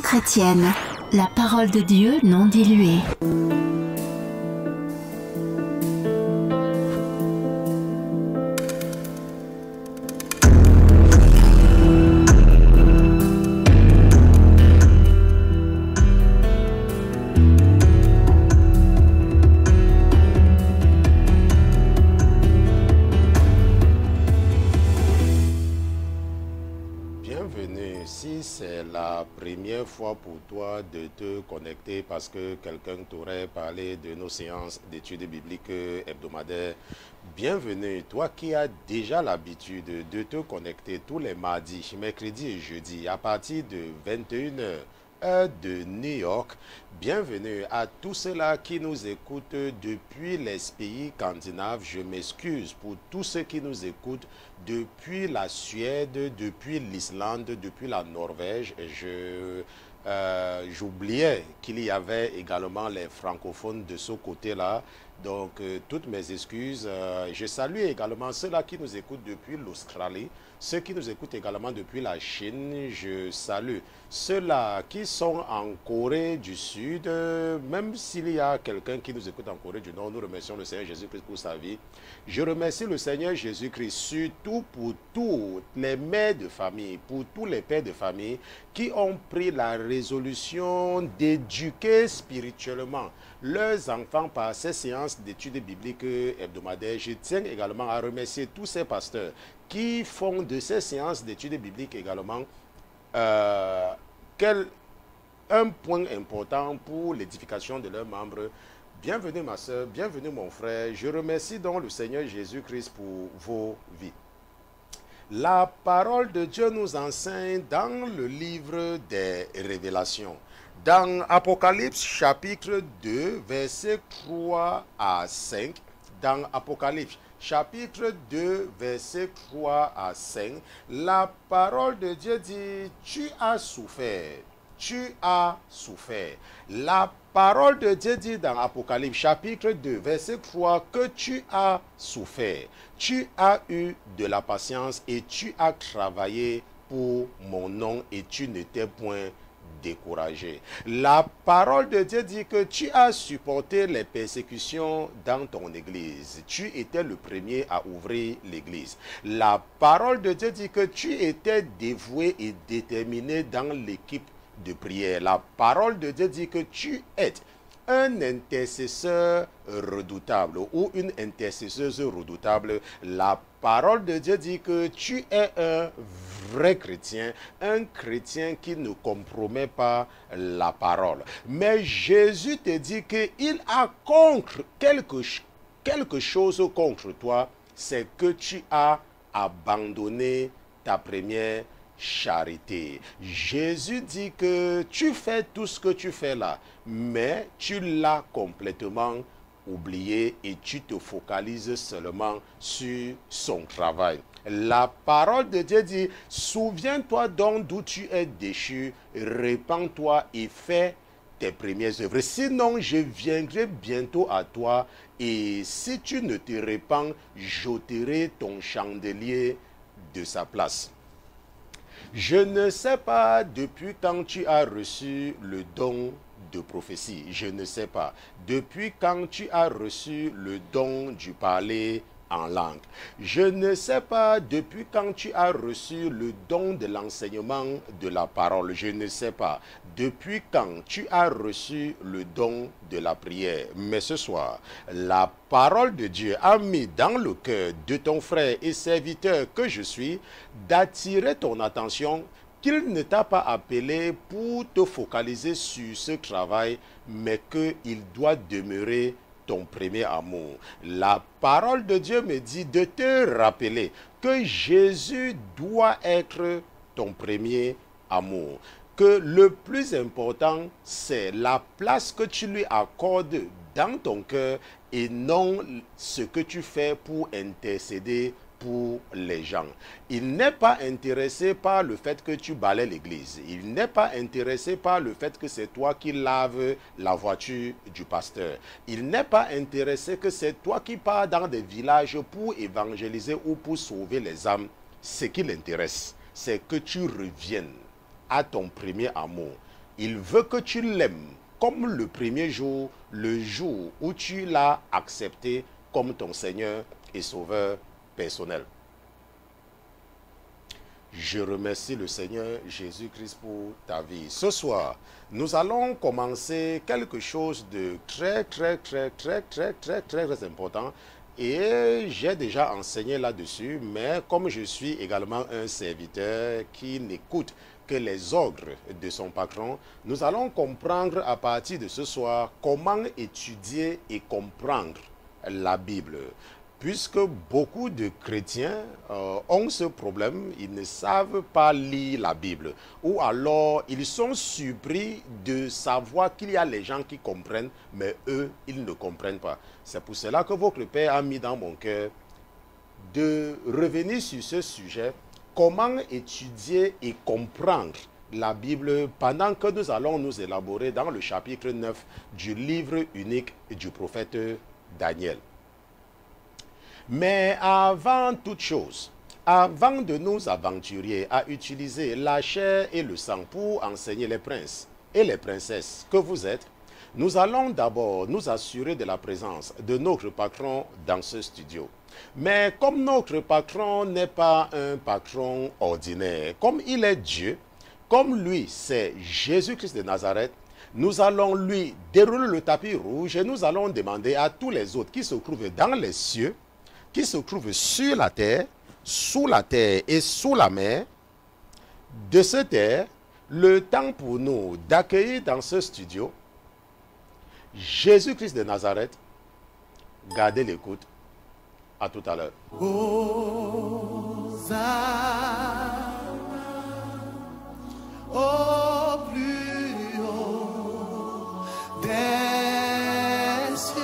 Chrétienne, la parole de Dieu non diluée. Bienvenue. Si c'est la première fois pour toi de te connecter parce que quelqu'un t'aurait parlé de nos séances d'études bibliques hebdomadaires, bienvenue. Toi qui as déjà l'habitude de te connecter tous les mardis, mercredis et jeudis à partir de 21h, heure de New York, bienvenue à tous ceux-là qui nous écoutent depuis les pays scandinaves. Je m'excuse pour tous ceux qui nous écoutent depuis la Suède, depuis l'Islande, depuis la Norvège. J'oubliais qu'il y avait également les francophones de ce côté-là. Donc, toutes mes excuses. Je salue également ceux-là qui nous écoutent depuis l'Australie, ceux qui nous écoutent également depuis la Chine. Je salue ceux-là qui sont en Corée du Sud. Même s'il y a quelqu'un qui nous écoute en Corée du Nord, nous remercions le Seigneur Jésus-Christ pour sa vie. Je remercie le Seigneur Jésus-Christ surtout pour tous les mères de famille, pour tous les pères de famille qui ont pris la résolution d'éduquer spirituellement leurs enfants par ces séances d'études bibliques hebdomadaires. Je tiens également à remercier tous ces pasteurs qui font de ces séances d'études bibliques également un point important pour l'édification de leurs membres. Bienvenue ma soeur, bienvenue mon frère. Je remercie donc le Seigneur Jésus-Christ pour vos vies. La parole de Dieu nous enseigne dans le livre des Révélations. Dans Apocalypse chapitre 2, versets 3 à 5, dans Apocalypse chapitre 2, versets 3 à 5, la parole de Dieu dit, tu as souffert, tu as souffert. La parole de Dieu dit dans Apocalypse chapitre 2, verset 3, que tu as souffert, tu as eu de la patience et tu as travaillé pour mon nom et tu n'étais point découragé. La parole de Dieu dit que tu as supporté les persécutions dans ton église. Tu étais le premier à ouvrir l'église. La parole de Dieu dit que tu étais dévoué et déterminé dans l'équipe de prière. La parole de Dieu dit que tu es un intercesseur redoutable ou une intercesseuse redoutable. La parole de Dieu dit que tu es un vrai chrétien, un chrétien qui ne compromet pas la parole. Mais Jésus te dit qu'il a contre quelque chose contre toi, c'est que tu as abandonné ta première charité. Jésus dit que tu fais tout ce que tu fais là, mais tu l'as complètement oublié et tu te focalises seulement sur son travail. La parole de Dieu dit, souviens-toi donc d'où tu es déchu, répands-toi et fais tes premières œuvres. Sinon, je viendrai bientôt à toi et si tu ne te répands, j'ôterai ton chandelier de sa place. Je ne sais pas depuis quand tu as reçu le don de prophétie. Je ne sais pas. Depuis quand tu as reçu le don du parler en langue. Je ne sais pas depuis quand tu as reçu le don de l'enseignement de la parole. Je ne sais pas depuis quand tu as reçu le don de la prière. Mais ce soir, la parole de Dieu a mis dans le cœur de ton frère et serviteur que je suis d'attirer ton attention qu'il ne t'a pas appelé pour te focaliser sur ce travail, mais qu'il doit demeurer ton premier amour. La parole de Dieu me dit de te rappeler que Jésus doit être ton premier amour. Que le plus important, c'est la place que tu lui accordes dans ton cœur et non ce que tu fais pour intercéder pour les gens. Il n'est pas intéressé par le fait que tu balaies l'église. Il n'est pas intéressé par le fait que c'est toi qui laves la voiture du pasteur. Il n'est pas intéressé que c'est toi qui pars dans des villages pour évangéliser ou pour sauver les âmes. Ce qui l'intéresse, c'est que tu reviennes à ton premier amour, Il veut que tu l'aimes comme le premier jour, le jour où tu l'as accepté comme ton Seigneur et Sauveur personnel. Je remercie le Seigneur Jésus-Christ pour ta vie. Ce soir, nous allons commencer quelque chose de très important. Et j'ai déjà enseigné là-dessus, mais comme je suis également un serviteur qui n'écoute que les ordres de son patron, nous allons comprendre à partir de ce soir comment étudier et comprendre la Bible. Puisque beaucoup de chrétiens ont ce problème, ils ne savent pas lire la Bible. Ou alors, ils sont surpris de savoir qu'il y a les gens qui comprennent, mais eux, ils ne comprennent pas. C'est pour cela que votre Père a mis dans mon cœur de revenir sur ce sujet, comment étudier et comprendre la Bible pendant que nous allons nous élaborer dans le chapitre 9 du livre unique du prophète Daniel. Mais avant toute chose, avant de nous aventurer à utiliser la chair et le sang pour enseigner les princes et les princesses que vous êtes, nous allons d'abord nous assurer de la présence de notre patron dans ce studio. Mais comme notre patron n'est pas un patron ordinaire, comme il est Dieu, comme lui c'est Jésus-Christ de Nazareth, nous allons lui dérouler le tapis rouge et nous allons demander à tous les autres qui se trouvent dans les cieux, qui se trouvent sur la terre, sous la terre et sous la mer, de se taire, le temps pour nous d'accueillir dans ce studio Jésus-Christ de Nazareth. Gardez l'écoute. À tout à l'heure. Hosanna au plus haut des cieux,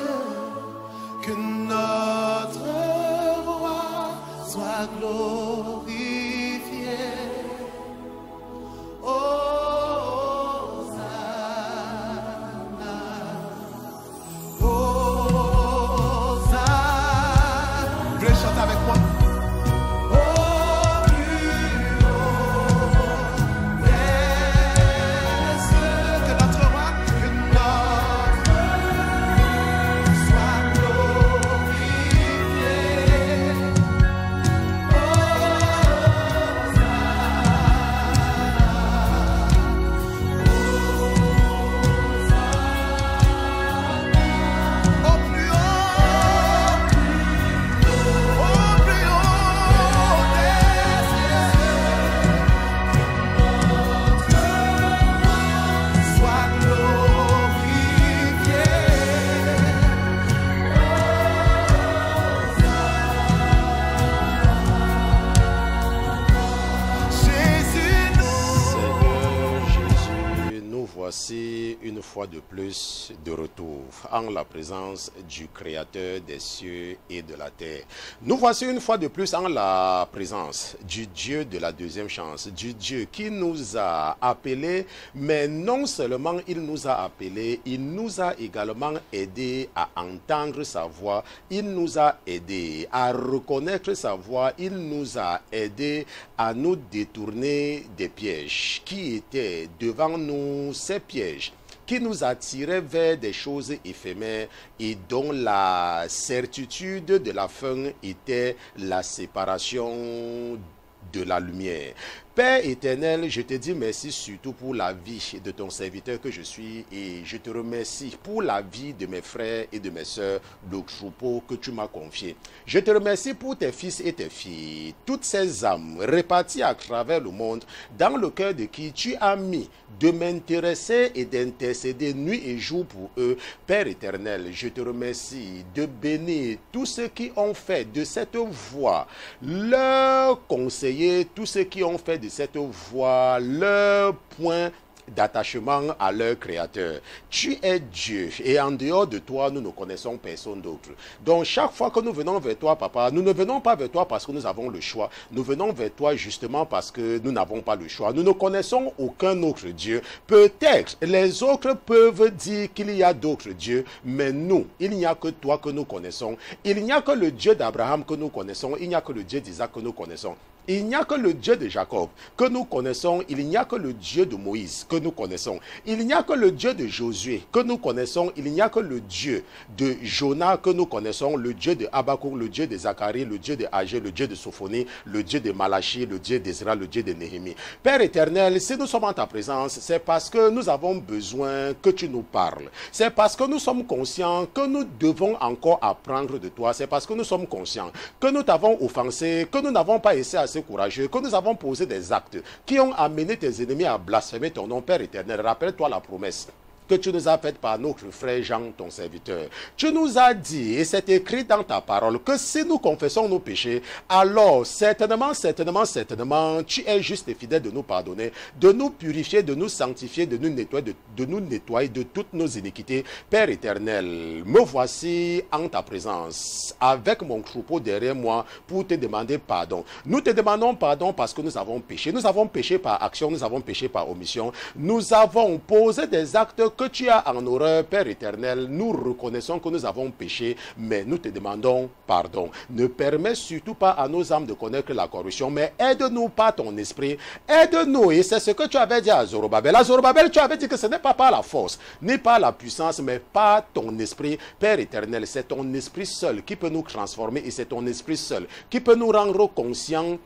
que notre roi soit glorifié. Chante avec moi. Au plus haut des cieux, que notre roi soit glorifié. Au plus haut. Voici une fois de plus de retour en la présence du Créateur des cieux et de la terre. Nous voici une fois de plus en la présence du Dieu de la deuxième chance, du Dieu qui nous a appelés, mais non seulement il nous a appelés, il nous a également aidés à entendre sa voix, il nous a aidés à reconnaître sa voix, il nous a aidés à nous détourner des pièges qui étaient devant nous, ces pièges qui nous attiraient vers des choses éphémères et dont la certitude de la fin était la séparation de la lumière. Père éternel, je te dis merci surtout pour la vie de ton serviteur que je suis et je te remercie pour la vie de mes frères et de mes sœurs, le troupeau que tu m'as confié. Je te remercie pour tes fils et tes filles, toutes ces âmes réparties à travers le monde, dans le cœur de qui tu as mis de m'intéresser et d'intercéder nuit et jour pour eux. Père éternel, je te remercie de bénir tous ceux qui ont fait de cette voie leur conseiller, tous ceux qui ont fait de cette voie leur point d'attachement à leur Créateur. Tu es Dieu et en dehors de toi, nous ne connaissons personne d'autre. Donc chaque fois que nous venons vers toi, Papa, nous ne venons pas vers toi parce que nous avons le choix. Nous venons vers toi justement parce que nous n'avons pas le choix. Nous ne connaissons aucun autre Dieu. Peut-être les autres peuvent dire qu'il y a d'autres dieux, mais nous, il n'y a que toi que nous connaissons. Il n'y a que le Dieu d'Abraham que nous connaissons. Il n'y a que le Dieu d'Isaac que nous connaissons. Il n'y a que le Dieu de Jacob que nous connaissons. Il n'y a que le Dieu de Moïse que nous connaissons. Il n'y a que le Dieu de Josué que nous connaissons. Il n'y a que le Dieu de Jonas que nous connaissons. Le Dieu de Habakkuk, le Dieu de Zacharie, le Dieu de Agé, le Dieu de Sophonie, le Dieu de Malachie, le Dieu d'Ezra, le Dieu de Néhémie. Père éternel, si nous sommes en ta présence, c'est parce que nous avons besoin que tu nous parles. C'est parce que nous sommes conscients que nous devons encore apprendre de toi. C'est parce que nous sommes conscients que nous t'avons offensé, que nous n'avons pas été assez courageux, que nous avons posé des actes qui ont amené tes ennemis à blasphémer ton nom, Père éternel. Rappelle-toi la promesse que tu nous as faite par notre frère Jean, ton serviteur. Tu nous as dit, et c'est écrit dans ta parole, que si nous confessons nos péchés, alors certainement, tu es juste et fidèle de nous pardonner, de nous purifier, de nous sanctifier, de nous nettoyer de toutes nos iniquités. Père éternel, me voici en ta présence, avec mon troupeau derrière moi, pour te demander pardon. Nous te demandons pardon parce que nous avons péché. Nous avons péché par action, nous avons péché par omission. Nous avons posé des actes que tu as en horreur, Père éternel. Nous reconnaissons que nous avons péché, mais nous te demandons pardon. Ne permets surtout pas à nos âmes de connaître la corruption, mais aide-nous par ton esprit. Aide-nous, et c'est ce que tu avais dit à Zorobabel. À Zorobabel, tu avais dit que ce n'est pas par la force, ni par la puissance, mais par ton esprit. Père éternel, c'est ton esprit seul qui peut nous transformer, et c'est ton esprit seul qui peut nous rendre conscients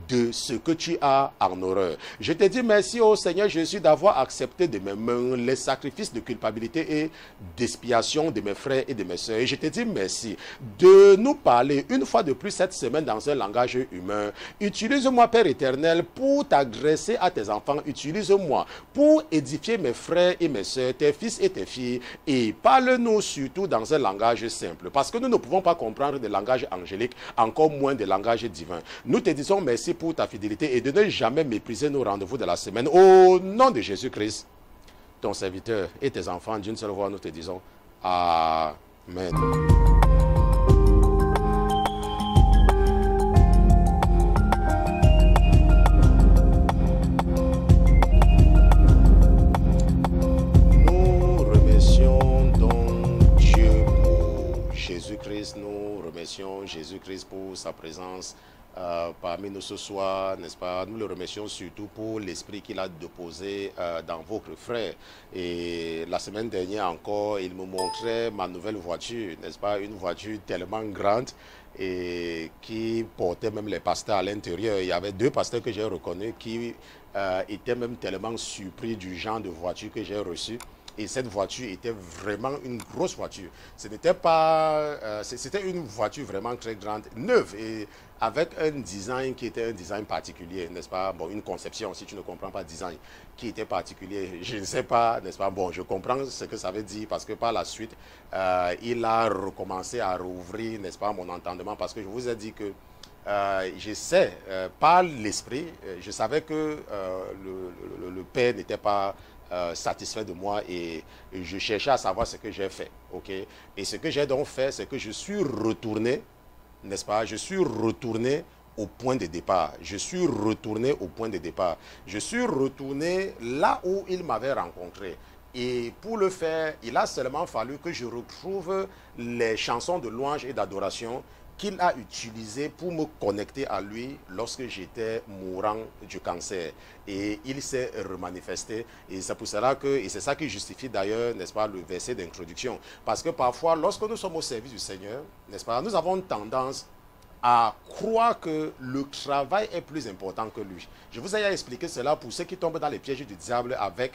de ce que tu as en horreur. Je te dis merci au Seigneur Jésus d'avoir accepté de mes mains les sacrifices de culpabilité et d'expiation de mes frères et de mes sœurs. Et je te dis merci de nous parler une fois de plus cette semaine dans un langage humain. Utilise-moi, Père éternel, pour t'adresser à tes enfants. Utilise-moi pour édifier mes frères et mes sœurs, tes fils et tes filles. Et parle-nous surtout dans un langage simple. Parce que nous ne pouvons pas comprendre des langages angéliques, encore moins des langages divins. Nous te disons merci pour ta fidélité et de ne jamais mépriser nos rendez-vous de la semaine. Au nom de Jésus-Christ, ton serviteur et tes enfants, d'une seule voix, nous te disons Amen. Nous remercions donc Dieu pour Jésus-Christ. Nous remercions Jésus-Christ pour sa présence parmi nous ce soir, n'est-ce pas? Nous le remercions surtout pour l'esprit qu'il a déposé dans votre frère. Et la semaine dernière encore, il me montrait ma nouvelle voiture, n'est-ce pas? Une voiture tellement grande et qui portait même les pasteurs à l'intérieur. Il y avait deux pasteurs que j'ai reconnus qui étaient même tellement surpris du genre de voiture que j'ai reçu. Et cette voiture était vraiment une grosse voiture. Ce n'était pas... c'était une voiture vraiment très grande, neuve, et avec un design qui était un design particulier, n'est-ce pas? Bon, une conception, si tu ne comprends pas design, qui était particulier. Je ne sais pas, n'est-ce pas? Bon, je comprends ce que ça veut dire parce que par la suite, il a recommencé à rouvrir, n'est-ce pas, mon entendement, parce que je vous ai dit que je sais, par l'esprit, je savais que le Père n'était pas... satisfait de moi et je cherchais à savoir ce que j'ai fait, ok? Et ce que j'ai donc fait, c'est que je suis retourné, n'est-ce pas? Je suis retourné au point de départ. Je suis retourné au point de départ. Je suis retourné là où il m'avait rencontré. Et pour le faire, il a seulement fallu que je retrouve les chansons de louange et d'adoration qu'il a utilisé pour me connecter à lui lorsque j'étais mourant du cancer. Et il s'est remanifesté. Et c'est pour cela que, et c'est ça qui justifie d'ailleurs, n'est-ce pas, le verset d'introduction. Parce que parfois, lorsque nous sommes au service du Seigneur, n'est-ce pas, nous avons tendance à croire que le travail est plus important que lui. Je vous ai expliqué cela pour ceux qui tombent dans les pièges du diable avec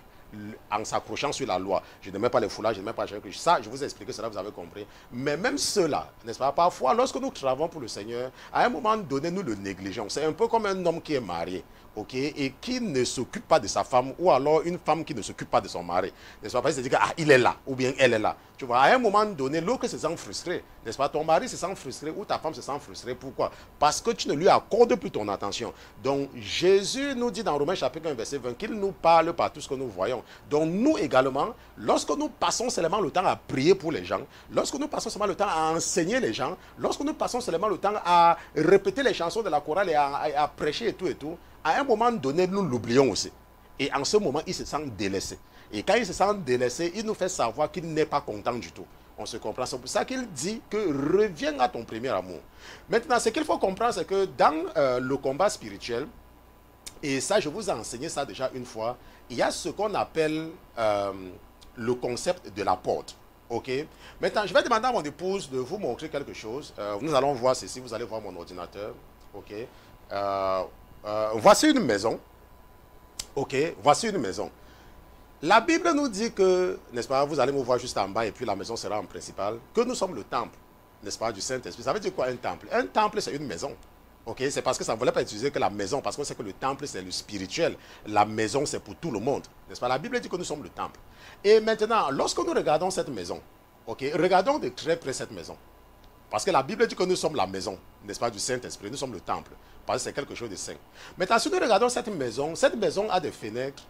en s'accrochant sur la loi. Je ne mets pas les foulages, je ne mets pas ça, je vous ai expliqué cela, vous avez compris. Mais même cela, n'est-ce pas, parfois, lorsque nous travaillons pour le Seigneur, à un moment donné, nous le négligeons. C'est un peu comme un homme qui est marié, ok, et qui ne s'occupe pas de sa femme, ou alors une femme qui ne s'occupe pas de son mari. N'est-ce pas, parce qu'il se dit que, il est là, ou bien elle est là. Tu vois, à un moment donné, l'autre se sent frustré, n'est-ce pas, ton mari se sent frustré, ou ta femme se sent frustrée. Pourquoi? Parce que tu ne lui accordes plus ton attention. Donc, Jésus nous dit dans Romains chapitre 1, verset 20, qu'il nous parle par tout ce que nous voyons. Donc, nous également, lorsque nous passons seulement le temps à prier pour les gens, lorsque nous passons seulement le temps à enseigner les gens, lorsque nous passons seulement le temps à répéter les chansons de la chorale et à prêcher et tout, à un moment donné, nous l'oublions aussi. Et en ce moment, il se sent délaissé. Et quand il se sent délaissé, il nous fait savoir qu'il n'est pas content du tout. On se comprend. C'est pour ça qu'il dit que reviens à ton premier amour. Maintenant, ce qu'il faut comprendre, c'est que dans le combat spirituel, et ça, je vous ai enseigné ça déjà une fois, il y a ce qu'on appelle le concept de la porte. Ok. Maintenant, je vais demander à mon épouse de vous montrer quelque chose. Nous allons voir ceci. Vous allez voir mon ordinateur. Ok. Voici une maison. Ok. Voici une maison. La Bible nous dit que, n'est-ce pas, vous allez me voir juste en bas et puis la maison sera en principal, que nous sommes le temple, n'est-ce pas, du Saint-Esprit. Ça veut dire quoi un temple? Un temple, c'est une maison. Ok, c'est parce que ça ne voulait pas utiliser que la maison, parce qu'on sait que le temple, c'est le spirituel. La maison, c'est pour tout le monde. N'est-ce pas? La Bible dit que nous sommes le temple. Et maintenant, lorsque nous regardons cette maison, ok, regardons de très près cette maison. Parce que la Bible dit que nous sommes la maison, n'est-ce pas, du Saint-Esprit. Nous sommes le temple. Parce que c'est quelque chose de saint. Maintenant, si nous regardons cette maison a des fenêtres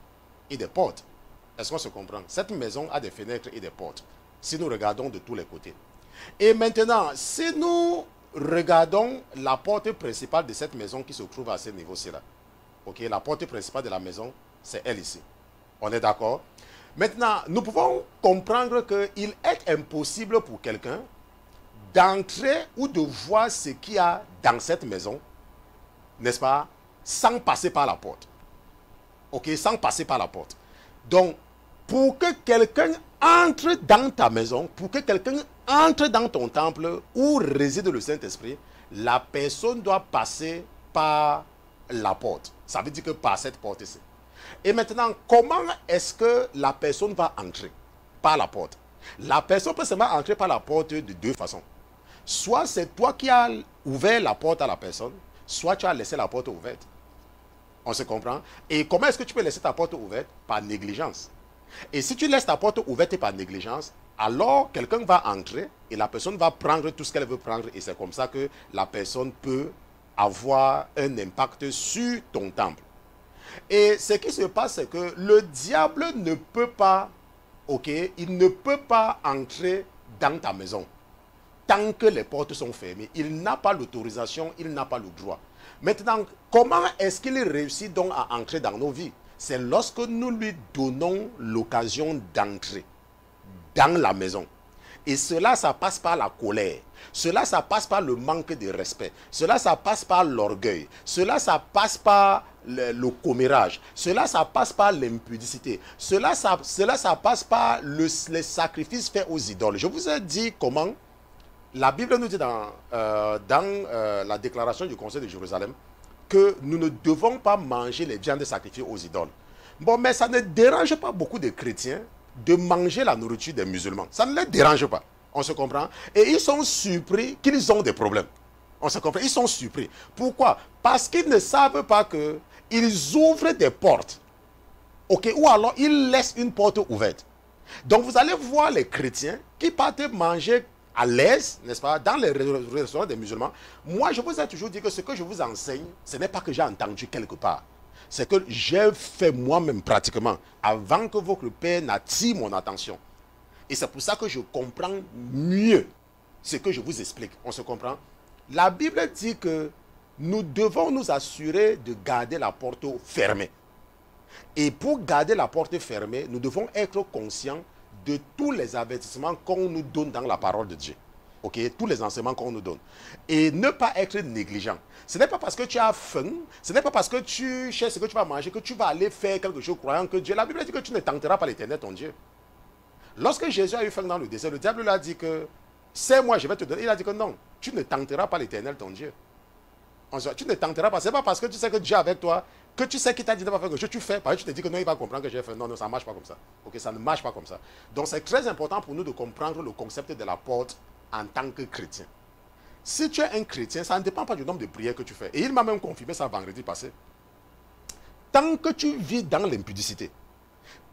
et des portes. Est-ce qu'on se comprend? Cette maison a des fenêtres et des portes. Si nous regardons de tous les côtés. Et maintenant, si nous regardons la porte principale de cette maison qui se trouve à ce niveau-ci là. Ok, la porte principale de la maison, c'est elle ici. On est d'accord? Maintenant, nous pouvons comprendre qu'il est impossible pour quelqu'un d'entrer ou de voir ce qu'il y a dans cette maison, n'est-ce pas, sans passer par la porte. Ok, sans passer par la porte. Donc, pour que quelqu'un entre dans ta maison, pour que quelqu'un entre dans ton temple où réside le Saint-Esprit, la personne doit passer par la porte. Ça veut dire que par cette porte-ci. Et maintenant, comment est-ce que la personne va entrer? Par la porte. La personne peut seulement entrer par la porte de deux façons. Soit c'est toi qui as ouvert la porte à la personne, soit tu as laissé la porte ouverte. On se comprend? Et comment est-ce que tu peux laisser ta porte ouverte? Par négligence. Et si tu laisses ta porte ouverte par négligence, alors quelqu'un va entrer et la personne va prendre tout ce qu'elle veut prendre. Et c'est comme ça que la personne peut avoir un impact sur ton temple. Et ce qui se passe, c'est que le diable ne peut pas, ok, il ne peut pas entrer dans ta maison tant que les portes sont fermées. Il n'a pas l'autorisation, il n'a pas le droit. Maintenant, comment est-ce qu'il réussit donc à entrer dans nos vies? C'est lorsque nous lui donnons l'occasion d'entrer dans la maison. Et cela, ça passe par la colère. Cela, ça passe par le manque de respect. Cela, ça passe par l'orgueil. Cela, ça passe par le commérage. Cela, ça passe par l'impudicité. Cela, ça passe par les sacrifices faits aux idoles. Je vous ai dit comment la Bible nous dit dans la déclaration du Conseil de Jérusalem que nous ne devons pas manger les viandes sacrifiées aux idoles. Bon, mais ça ne dérange pas beaucoup de chrétiens de manger la nourriture des musulmans. Ça ne les dérange pas. On se comprend? Et ils sont surpris qu'ils ont des problèmes. On se comprend? Ils sont surpris. Pourquoi? Parce qu'ils ne savent pas qu'ils ouvrent des portes. Ok? Ou alors ils laissent une porte ouverte. Donc vous allez voir les chrétiens qui partent manger à l'aise, n'est-ce pas, dans les restaurants des musulmans. Moi, je vous ai toujours dit que ce que je vous enseigne, ce n'est pas que j'ai entendu quelque part. C'est que j'ai fait moi-même pratiquement avant que votre père n'attire mon attention. Et c'est pour ça que je comprends mieux ce que je vous explique. On se comprend? La Bible dit que nous devons nous assurer de garder la porte fermée. Et pour garder la porte fermée, nous devons être conscients de tous les avertissements qu'on nous donne dans la parole de Dieu. Ok, tous les enseignements qu'on nous donne. Et ne pas être négligent. Ce n'est pas parce que tu as faim, ce n'est pas parce que tu cherches ce que tu vas manger que tu vas aller faire quelque chose croyant que Dieu. La Bible dit que tu ne tenteras pas l'Éternel, ton Dieu. Lorsque Jésus a eu faim dans le désert, le diable lui a dit que c'est moi, je vais te donner. Il a dit que non, tu ne tenteras pas l'Éternel, ton Dieu. Tu ne tenteras pas. Ce n'est pas parce que tu sais que Dieu est avec toi, que tu sais qu'il t'a dit de ne pas faire quelque chose, tu fais. Parce que tu te dis que non, il va comprendre que j'ai fait. Non, non, ça ne marche pas comme ça. Ok, ça ne marche pas comme ça. Donc c'est très important pour nous de comprendre le concept de la porte en tant que chrétien. Si tu es un chrétien, ça ne dépend pas du nombre de prières que tu fais. Et il m'a même confirmé ça vendredi passé. Tant que tu vis dans l'impudicité,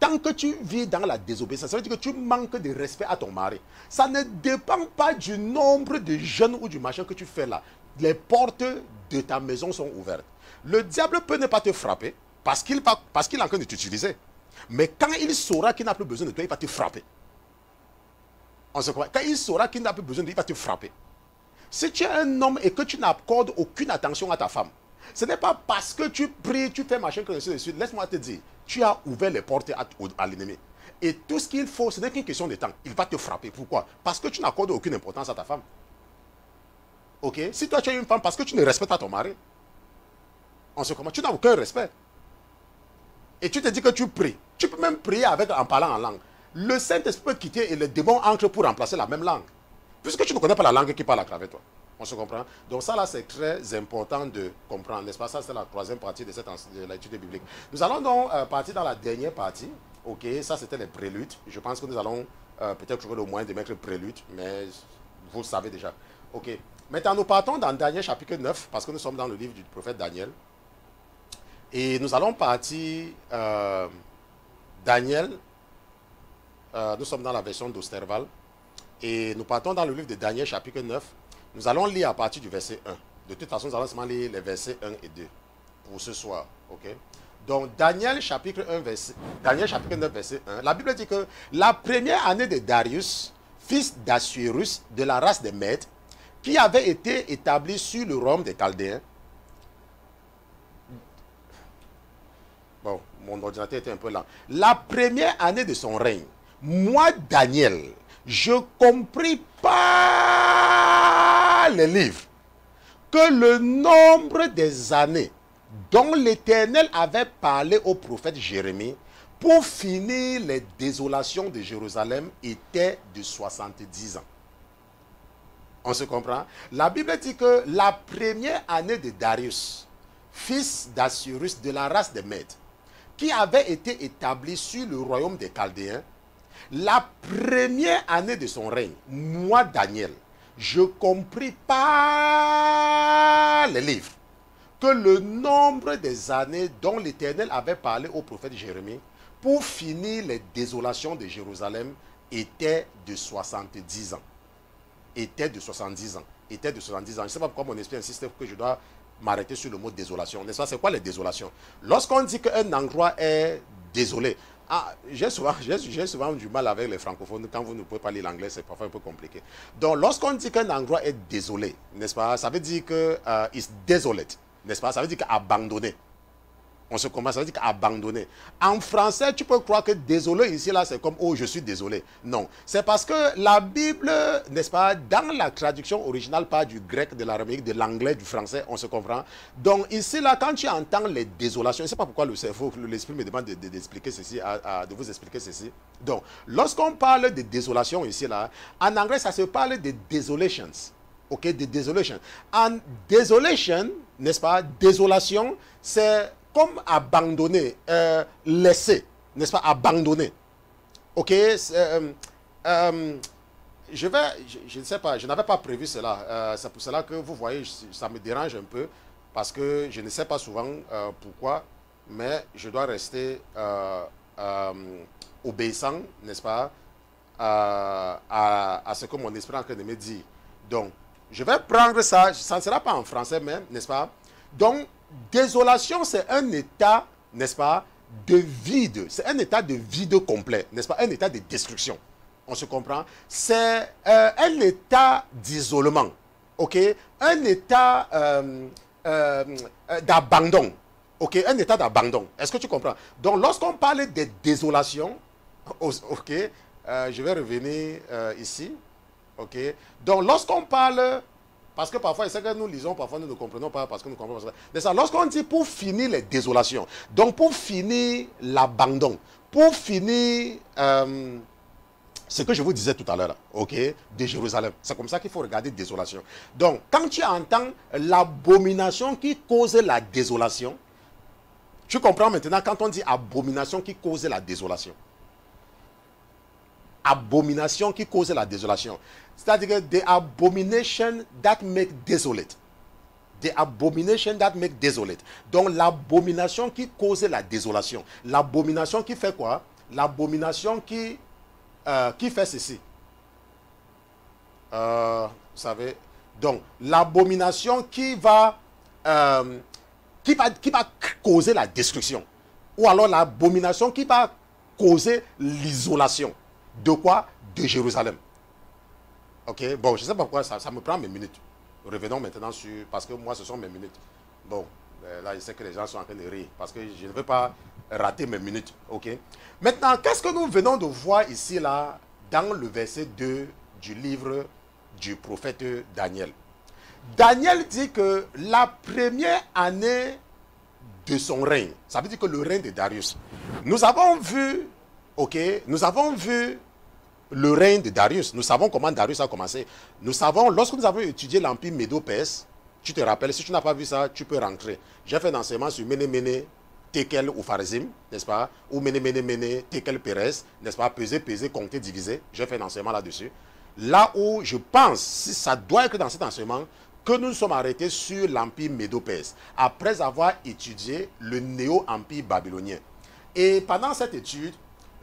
tant que tu vis dans la désobéissance, ça veut dire que tu manques de respect à ton mari. Ça ne dépend pas du nombre de jeûnes ou du machin que tu fais là. Les portes de ta maison sont ouvertes. Le diable peut ne pas te frapper parce qu'il est en train de t'utiliser. Mais quand il saura qu'il n'a plus besoin de toi, il va te frapper. On se comprend. Quand il saura qu'il n'a plus besoin de toi, il va te frapper. Si tu es un homme et que tu n'accordes aucune attention à ta femme, ce n'est pas parce que tu pries, tu fais machin que ainsi de suite. Laisse-moi te dire, tu as ouvert les portes à l'ennemi. Et tout ce qu'il faut, ce n'est qu'une question de temps. Il va te frapper. Pourquoi? Parce que tu n'accordes aucune importance à ta femme. Ok? Si toi tu es une femme parce que tu ne respectes pas ton mari, on se comprend, tu n'as aucun respect. Et tu te dis que tu pries. Tu peux même prier en parlant en langue. Le Saint-Esprit peut quitter et le démon entre pour remplacer la même langue. Puisque tu ne connais pas la langue qui parle à travers toi. On se comprend? Donc ça là, c'est très important de comprendre. N'est-ce pas? Ça, c'est la troisième partie de l'étude biblique. Nous allons donc partir dans la dernière partie. Ok, ça c'était les préludes. Je pense que nous allons peut-être trouver le moyen de mettre prélude, mais vous le savez déjà. Ok. Maintenant, nous partons dans Daniel chapitre 9, parce que nous sommes dans le livre du prophète Daniel. Et nous allons partir, Daniel, nous sommes dans la version d'Osterval, et nous partons dans le livre de Daniel chapitre 9. Nous allons lire à partir du verset 1. De toute façon, nous allons seulement lire les versets 1 et 2 pour ce soir. Ok? Donc, Daniel chapitre 9, verset 1. La Bible dit que la première année de Darius, fils d'Assuérus, de la race des Mèdes, qui avait été établi sur le royaume des Chaldéens. Bon, mon ordinateur était un peu lent. La première année de son règne, moi, Daniel, je compris par les livres que le nombre des années dont l'Éternel avait parlé au prophète Jérémie pour finir les désolations de Jérusalem était de 70 ans. On se comprend? La Bible dit que la première année de Darius, fils d'Assuérus de la race des Mèdes, qui avait été établi sur le royaume des Chaldéens, la première année de son règne, moi, Daniel, je compris par les livres que le nombre des années dont l'Éternel avait parlé au prophète Jérémie pour finir les désolations de Jérusalem était de 70 ans. Était de 70 ans. Était de 70 ans. Je ne sais pas pourquoi mon esprit insiste que je dois m'arrêter sur le mot désolation. N'est-ce pas? C'est quoi les désolations? Lorsqu'on dit qu'un endroit est désolé, j'ai souvent du mal avec les francophones. Quand vous ne pouvez pas lire l'anglais, c'est parfois un peu compliqué. Donc, lorsqu'on dit qu'un endroit est désolé, n'est-ce pas? Ça veut dire que is desolate, n'est-ce pas? Ça veut dire qu'abandonné. On se commence, ça veut dire qu'abandonné. En français, tu peux croire que désolé ici, là, c'est comme, oh, je suis désolé. Non. C'est parce que la Bible, n'est-ce pas, dans la traduction originale, pas du grec, de l'araméque, de l'anglais, du français, on se comprend. Donc, ici, là, quand tu entends les désolations, je ne sais pas pourquoi le cerveau, l'esprit me demande d'expliquer ceci, de vous expliquer ceci. Donc, lorsqu'on parle de désolation ici, là, en anglais, ça se parle de desolations. Ok, de desolation. En desolation, n'est-ce pas, désolation, c'est comme abandonner, laisser, n'est-ce pas, abandonner. Ok, je ne sais pas, je n'avais pas prévu cela. C'est pour cela que vous voyez, ça me dérange un peu, parce que je ne sais pas souvent pourquoi, mais je dois rester obéissant, n'est-ce pas, à ce que mon esprit est en train de me dire. Donc, je vais prendre ça, ça ne sera pas en français même, n'est-ce pas? Donc, désolation, c'est un état, n'est-ce pas, de vide. C'est un état de vide complet, n'est-ce pas? Un état de destruction. On se comprend? C'est un état d'isolement, ok? Un état d'abandon, ok? Un état d'abandon. Est-ce que tu comprends? Donc, lorsqu'on parle de désolation, ok, je vais revenir ici, ok? Donc, lorsqu'on parle... Parce que parfois, c'est que nous lisons, parfois nous ne comprenons pas parce que nous comprenons pas. Mais ça, lorsqu'on dit pour finir les désolations, donc pour finir l'abandon, pour finir ce que je vous disais tout à l'heure, ok, de Jérusalem, c'est comme ça qu'il faut regarder désolation. Donc, quand tu entends l'abomination qui cause la désolation, tu comprends maintenant quand on dit abomination qui cause la désolation. Abomination qui cause la désolation. C'est-à-dire que the abomination that make desolate. The abomination that make desolate. Donc l'abomination qui cause la désolation. L'abomination qui fait quoi? L'abomination qui fait ceci. Vous savez. Donc l'abomination qui va causer la destruction. Ou alors l'abomination qui va causer l'isolation. De quoi? De Jérusalem. Ok, bon, je ne sais pas pourquoi ça me prend mes minutes. Revenons maintenant sur... Parce que moi, ce sont mes minutes. Bon, là, je sais que les gens sont en train de rire. Parce que je ne veux pas rater mes minutes. Ok. Maintenant, qu'est-ce que nous venons de voir ici, là, dans le verset 2 du livre du prophète Daniel? Daniel dit que la première année de son règne, ça veut dire que le règne de Darius, nous avons vu, ok, nous avons vu le règne de Darius. Nous savons comment Darius a commencé. Nous savons, lorsque nous avons étudié l'empire Médo-Perse, tu te rappelles, si tu n'as pas vu ça, tu peux rentrer. J'ai fait un enseignement sur Mene Mene, Tekel ou Pharazim, n'est-ce pas? Ou Mene Mene Mene, Tekel Pérez, n'est-ce pas? Peser, peser, compter, diviser. J'ai fait un enseignement là-dessus. Là où je pense, si ça doit être dans cet enseignement, que nous nous sommes arrêtés sur l'empire Médo-Perse, après avoir étudié le néo-empire babylonien. Et pendant cette étude,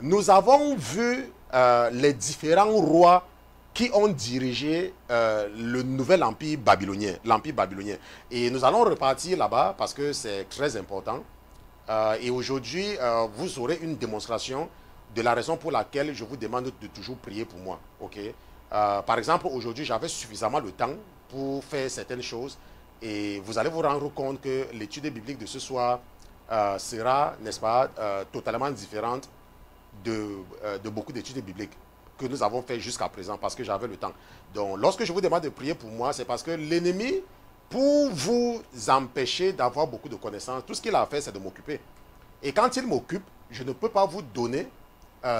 nous avons vu les différents rois qui ont dirigé le nouvel empire babylonien, l'empire babylonien. Et nous allons repartir là-bas parce que c'est très important. Et aujourd'hui, vous aurez une démonstration de la raison pour laquelle je vous demande de toujours prier pour moi. Okay? Par exemple, aujourd'hui, j'avais suffisamment le temps pour faire certaines choses. Et vous allez vous rendre compte que l'étude biblique de ce soir sera, n'est-ce pas, totalement différente de beaucoup d'études bibliques que nous avons fait jusqu'à présent parce que j'avais le temps. Donc, lorsque je vous demande de prier pour moi, c'est parce que l'ennemi, pour vous empêcher d'avoir beaucoup de connaissances, tout ce qu'il a fait, c'est de m'occuper. Et quand il m'occupe, je ne peux pas vous donner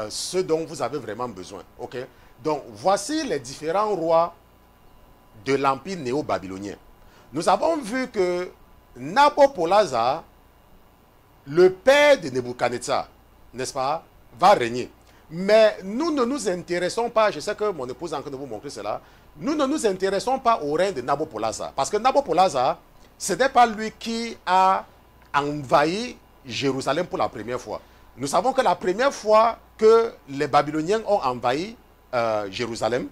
ce dont vous avez vraiment besoin. Ok? Donc, voici les différents rois de l'empire néo-babylonien. Nous avons vu que Nabopolassar, le père de Nebuchadnezzar, n'est-ce pas, va régner. Mais nous ne nous intéressons pas, je sais que mon épouse est en train de vous montrer cela, nous ne nous intéressons pas au règne de Nabopolassar. Parce que Nabopolassar, ce n'est pas lui qui a envahi Jérusalem pour la première fois. Nous savons que la première fois que les Babyloniens ont envahi Jérusalem,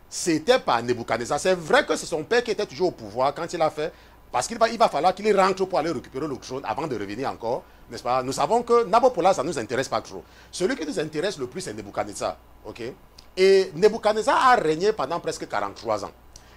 c'était par Nebuchadnezzar. C'est vrai que c'est son père qui était toujours au pouvoir quand il a fait, parce qu'il va falloir qu'il rentre pour aller récupérer le trône avant de revenir encore, n'est-ce pas? Nous savons que Nabopolassar, ça ne nous intéresse pas trop. Celui qui nous intéresse le plus, c'est Nebuchadnezzar. Okay? Et Nebuchadnezzar a régné pendant presque 43 ans.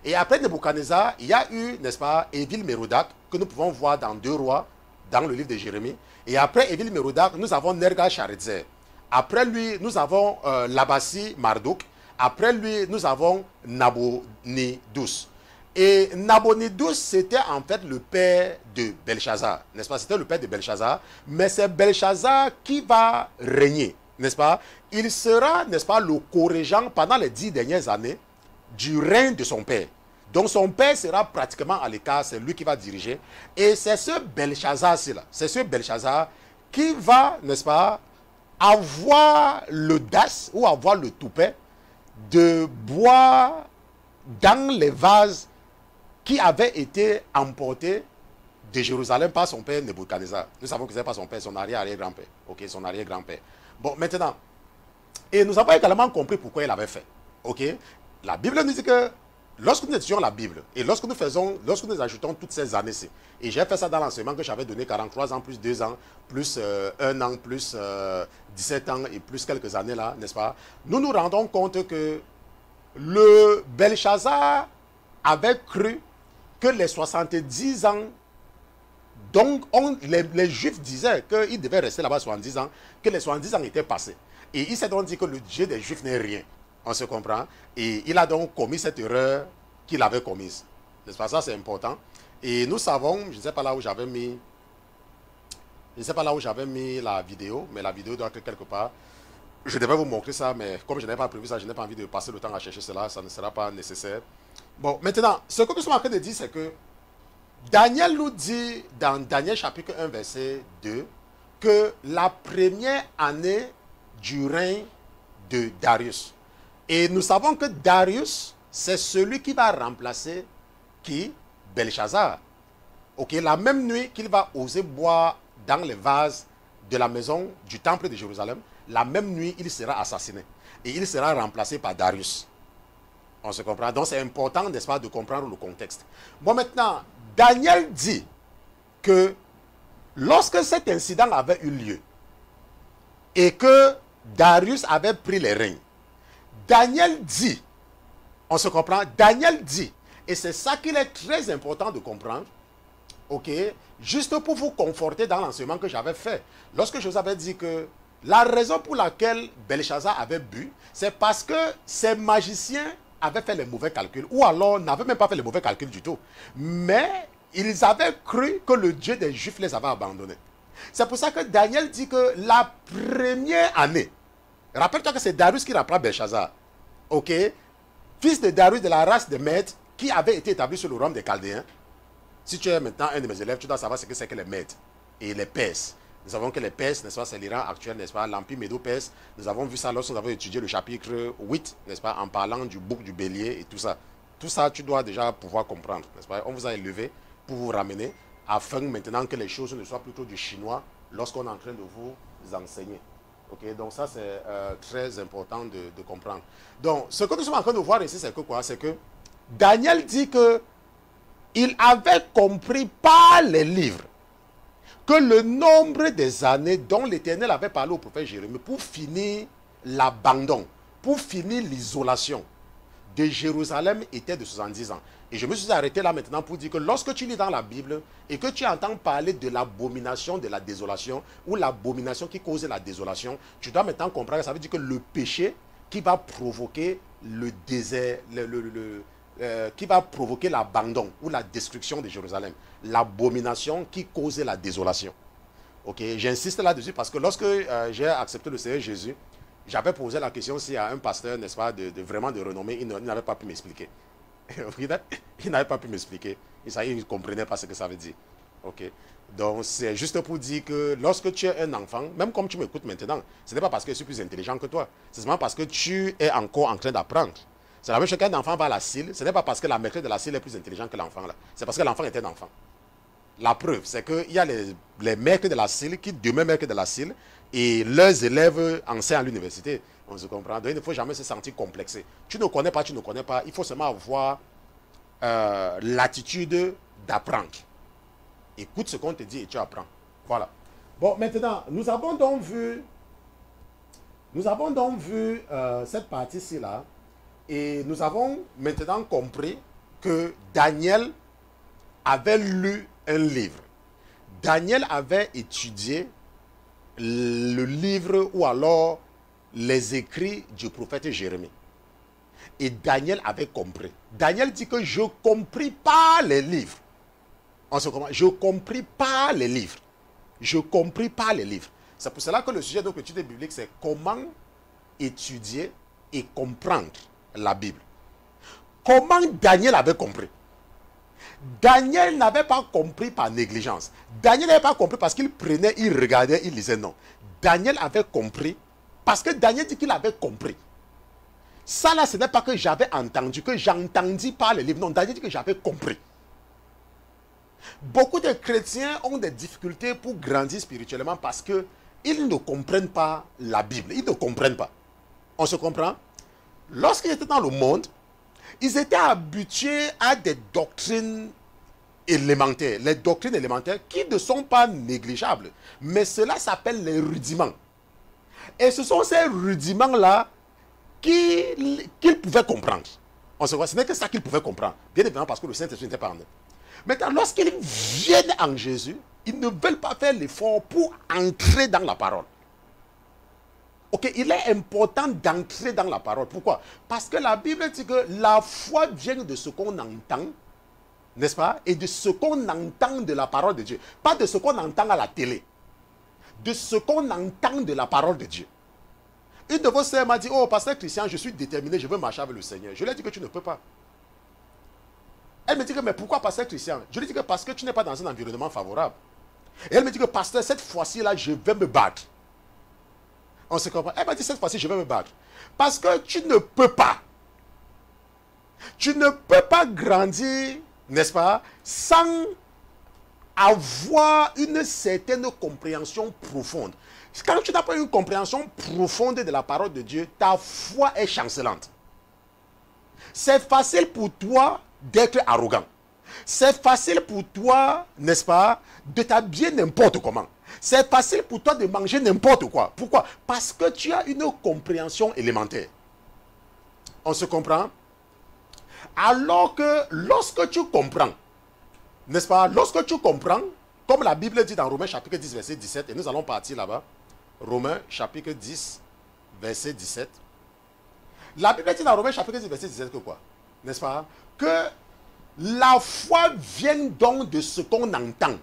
Et après Nebuchadnezzar, il y a eu, n'est-ce pas, Évil-Mérodach, que nous pouvons voir dans 2 rois, dans le livre de Jérémie. Et après Évil-Mérodach, nous avons Nergal-Sharezer. Après lui, nous avons Labassi-Marduk. Après lui, nous avons Nabonidus. Et Nabonidus, c'était en fait le père de Belshazzar, n'est-ce pas? C'était le père de Belshazzar, mais c'est Belshazzar qui va régner, n'est-ce pas? Il sera, n'est-ce pas, le co-régent pendant les 10 dernières années du règne de son père. Donc son père sera pratiquement à l'écart, c'est lui qui va diriger. Et c'est ce Belshazzar-là, c'est ce Belshazzar qui va, n'est-ce pas, avoir l'audace ou avoir le toupet de boire dans les vases qui avaient été emportés de Jérusalem par son père Nebuchadnezzar. Nous savons que ce n'est pas son père, son arrière-arrière-grand-père. Ok, son arrière-grand-père. Bon, maintenant, et nous avons également compris pourquoi il avait fait. Ok, la Bible nous dit que lorsque nous étudions la Bible et lorsque nous ajoutons toutes ces années-ci, et j'ai fait ça dans l'enseignement que j'avais donné 43 ans plus 2 ans, plus 1 an, plus 17 ans et plus quelques années là, n'est-ce pas? Nous nous rendons compte que le Belshazzar avait cru que les 70 ans, donc les Juifs disaient qu'ils devaient rester là-bas 70 ans, que les 70 ans étaient passés. Et il s'est donc dit que le Dieu des Juifs n'est rien. On se comprend. Et il a donc commis cette erreur qu'il avait commise. N'est-ce pas? Ça, c'est important. Et nous savons, je ne sais pas là où j'avais mis, la vidéo, mais la vidéo doit être quelque part. Je devais vous montrer ça, mais comme je n'ai pas prévu ça, je n'ai pas envie de passer le temps à chercher cela, ça ne sera pas nécessaire. Bon, maintenant, ce que nous sommes en train de dire, c'est que Daniel nous dit dans Daniel chapitre 1, verset 2, que la première année du règne de Darius. Et nous savons que Darius, c'est celui qui va remplacer qui? Belshazzar. Ok, la même nuit qu'il va oser boire dans les vases de la maison du temple de Jérusalem, la même nuit, il sera assassiné. Et il sera remplacé par Darius. On se comprend? Donc c'est important, n'est-ce pas, de comprendre le contexte. Bon, maintenant, Daniel dit que lorsque cet incident avait eu lieu et que Darius avait pris les règnes, Daniel dit, on se comprend, Daniel dit, et c'est ça qu'il est très important de comprendre, Ok, juste pour vous conforter dans l'enseignement que j'avais fait. Lorsque je vous avais dit que la raison pour laquelle Belchazzar avait bu, c'est parce que ces magiciens avaient fait les mauvais calculs, ou alors n'avaient même pas fait les mauvais calculs du tout. Mais ils avaient cru que le Dieu des Juifs les avait abandonnés. C'est pour ça que Daniel dit que la première année, rappelle-toi que c'est Darius qui rapproche Belchazzar, ok, fils de Darius de la race de Mèdes, qui avait été établi sur le royaume des Chaldéens. Si tu es maintenant un de mes élèves, tu dois savoir ce que c'est que les Mèdes et les Perses. Nous savons que les Perses, n'est-ce pas, c'est l'Iran actuel, n'est-ce pas, l'Empire médo-perse. Nous avons vu ça lorsque nous avons étudié le chapitre 8, n'est-ce pas, en parlant du bouc du bélier et tout ça. Tout ça, tu dois déjà pouvoir comprendre, n'est-ce pas. On vous a élevé pour vous ramener, afin maintenant que les choses ne soient plutôt du chinois lorsqu'on est en train de vous enseigner. Ok, donc ça, c'est très important de comprendre. Donc, ce que nous sommes en train de voir ici, c'est que quoi? C'est que Daniel dit que il avait compris par les livres que le nombre des années dont l'Éternel avait parlé au prophète Jérémie pour finir l'abandon, pour finir l'isolation de Jérusalem était de 70 ans. Et je me suis arrêté là maintenant pour dire que lorsque tu lis dans la Bible et que tu entends parler de l'abomination de la désolation ou l'abomination qui cause la désolation, tu dois maintenant comprendre que ça veut dire que le péché qui va provoquer le désert, qui va provoquer l'abandon ou la destruction de Jérusalem. L'abomination qui causait la désolation. Ok, j'insiste là-dessus parce que lorsque j'ai accepté le Seigneur Jésus, j'avais posé la question s'il y a un pasteur, n'est-ce pas, vraiment de renommée, il n'avait pas pu m'expliquer. Il n'avait pas pu m'expliquer. Il ne comprenait pas ce que ça veut dire. Ok, donc c'est juste pour dire que lorsque tu es un enfant, même comme tu m'écoutes maintenant, ce n'est pas parce que je suis plus intelligent que toi, c'est seulement parce que tu es encore en train d'apprendre. C'est la même chose qu'un enfant va à la CIL, ce n'est pas parce que la maîtresse de la CIL est plus intelligente que l'enfant là. C'est parce que l'enfant était un enfant. La preuve, c'est qu'il y a les maîtres de la CIL qui demeurent maîtres de la CIL et leurs élèves enseignent à l'université. On se comprend. Donc il ne faut jamais se sentir complexé. Tu ne connais pas, tu ne connais pas. Il faut seulement avoir l'attitude d'apprendre. Écoute ce qu'on te dit et tu apprends. Voilà. Bon, maintenant, nous avons donc vu cette partie-ci là. Et nous avons maintenant compris que Daniel avait lu un livre. Daniel avait étudié le livre ou alors les écrits du prophète Jérémie. Et Daniel avait compris. Daniel dit que je compris par les livres. On se comprend. Je compris par les livres. Je compris par les livres. C'est pour cela que le sujet de l'étude biblique, c'est comment étudier et comprendre la Bible. Comment Daniel avait compris? Daniel n'avait pas compris par négligence. Daniel n'avait pas compris parce qu'il prenait, il regardait, il lisait. Non. Daniel avait compris parce que Daniel dit qu'il avait compris. Ça là, ce n'est pas que j'avais entendu, que j'entendis par les livres. Non, Daniel dit que j'avais compris. Beaucoup de chrétiens ont des difficultés pour grandir spirituellement parce qu'ils ne comprennent pas la Bible. Ils ne comprennent pas. On se comprend? Lorsqu'ils étaient dans le monde, ils étaient habitués à des doctrines élémentaires. Les doctrines élémentaires qui ne sont pas négligeables. Mais cela s'appelle les rudiments. Et ce sont ces rudiments-là qu'ils pouvaient comprendre. On se voit, ce n'est que ça qu'ils pouvaient comprendre. Bien évidemment parce que le Saint-Esprit n'était pas en eux. Maintenant, lorsqu'ils viennent en Jésus, ils ne veulent pas faire l'effort pour entrer dans la parole. Ok, il est important d'entrer dans la parole. Pourquoi? Parce que la Bible dit que la foi vient de ce qu'on entend, n'est-ce pas? Et de ce qu'on entend de la parole de Dieu. Pas de ce qu'on entend à la télé. De ce qu'on entend de la parole de Dieu. Une de vos sœurs m'a dit, oh, pasteur Christian, je suis déterminé, je veux marcher avec le Seigneur. Je lui ai dit que tu ne peux pas. Elle me dit que, mais pourquoi pasteur Christian? Je lui ai dit que parce que tu n'es pas dans un environnement favorable. Et elle me dit que, pasteur, cette fois-ci là, je vais me battre. On se comprend. Elle m'a dit cette fois-ci, je vais me battre. Parce que tu ne peux pas. Tu ne peux pas grandir, n'est-ce pas, sans avoir une certaine compréhension profonde. Quand tu n'as pas une compréhension profonde de la parole de Dieu, ta foi est chancelante. C'est facile pour toi d'être arrogant. C'est facile pour toi, n'est-ce pas, de t'habiller n'importe comment. C'est facile pour toi de manger n'importe quoi. Pourquoi? Parce que tu as une compréhension élémentaire. On se comprend? Alors que lorsque tu comprends N'est-ce pas? Lorsque tu comprends, comme la Bible dit dans Romains chapitre 10, verset 17, et nous allons partir là-bas. Romains chapitre 10, verset 17. La Bible dit dans Romains chapitre 10, verset 17 que quoi? N'est-ce pas? Que la foi vient donc de ce qu'on entend.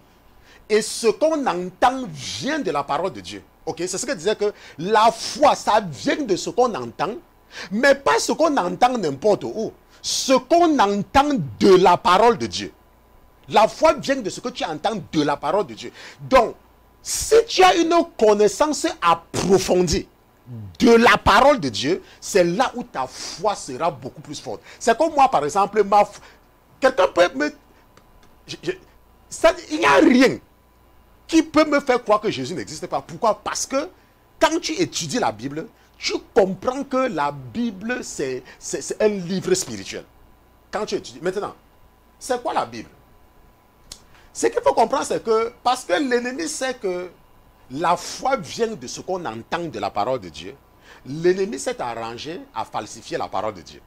Et ce qu'on entend vient de la parole de Dieu. Ok? C'est ce que disait que la foi, ça vient de ce qu'on entend, mais pas ce qu'on entend n'importe où. Ce qu'on entend de la parole de Dieu. La foi vient de ce que tu entends de la parole de Dieu. Donc, si tu as une connaissance approfondie de la parole de Dieu, c'est là où ta foi sera beaucoup plus forte. C'est comme moi, par exemple, quelqu'un peut me... il n'y a rien qui peut me faire croire que Jésus n'existe pas. Pourquoi? Parce que quand tu étudies la Bible, tu comprends que la Bible, c'est un livre spirituel. Quand tu étudies. Maintenant, c'est quoi la Bible? Ce qu'il faut comprendre, c'est que, parce que l'ennemi sait que la foi vient de ce qu'on entend de la parole de Dieu, l'ennemi s'est arrangé à falsifier la parole de Dieu.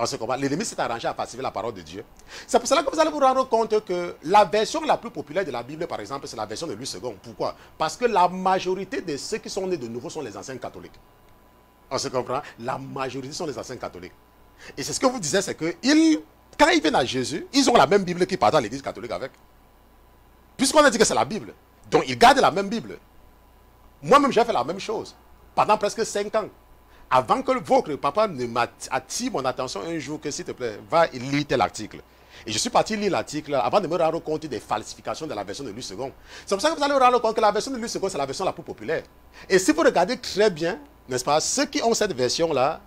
On se comprend? L'ennemi s'est arrangé à falsifier la parole de Dieu. C'est pour cela que vous allez vous rendre compte que la version la plus populaire de la Bible, par exemple, c'est la version de Louis II. Pourquoi? Parce que la majorité de ceux qui sont nés de nouveau sont les anciens catholiques. On se comprend? La majorité sont les anciens catholiques. Et c'est ce que vous disiez, c'est que quand ils viennent à Jésus, ils ont la même Bible qu'ils partent à l'église catholique avec. Puisqu'on a dit que c'est la Bible. Donc ils gardent la même Bible. Moi-même, j'ai fait la même chose. Pendant presque 5 ans. Avant que votre papa ne m'attire mon attention un jour, que s'il te plaît, va lire tel article. Et je suis parti lire l'article avant de me rendre compte des falsifications de la version de Louis II. C'est pour ça que vous allez vous rendre compte que la version de Louis II, c'est la version la plus populaire. Et si vous regardez très bien, n'est-ce pas, ceux qui ont cette version-là,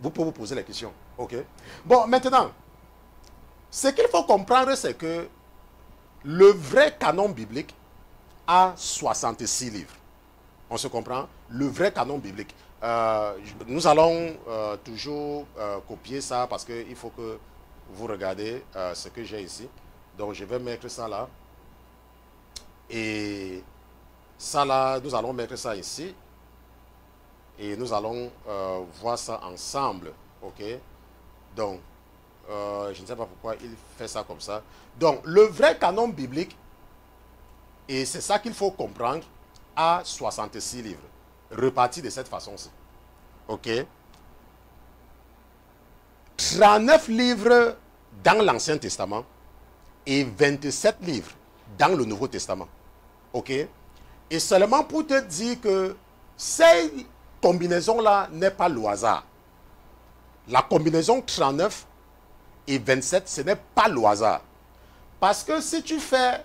vous pouvez vous poser la question. Ok? Bon, maintenant, ce qu'il faut comprendre, c'est que le vrai canon biblique a 66 livres. On se comprend? Le vrai canon biblique. Nous allons toujours copier ça parce qu'il faut que vous regardez ce que j'ai ici. Donc, je vais mettre ça là. Et ça là, nous allons mettre ça ici. Et nous allons voir ça ensemble. Ok? Donc, je ne sais pas pourquoi il fait ça comme ça. Donc, le vrai canon biblique, et c'est ça qu'il faut comprendre, a 66 livres, repartis de cette façon-ci. Ok? 39 livres dans l'Ancien Testament et 27 livres dans le Nouveau Testament. Ok? Et seulement pour te dire que cette combinaison-là n'est pas le hasard. La combinaison 39 et 27, ce n'est pas le hasard. Parce que si tu fais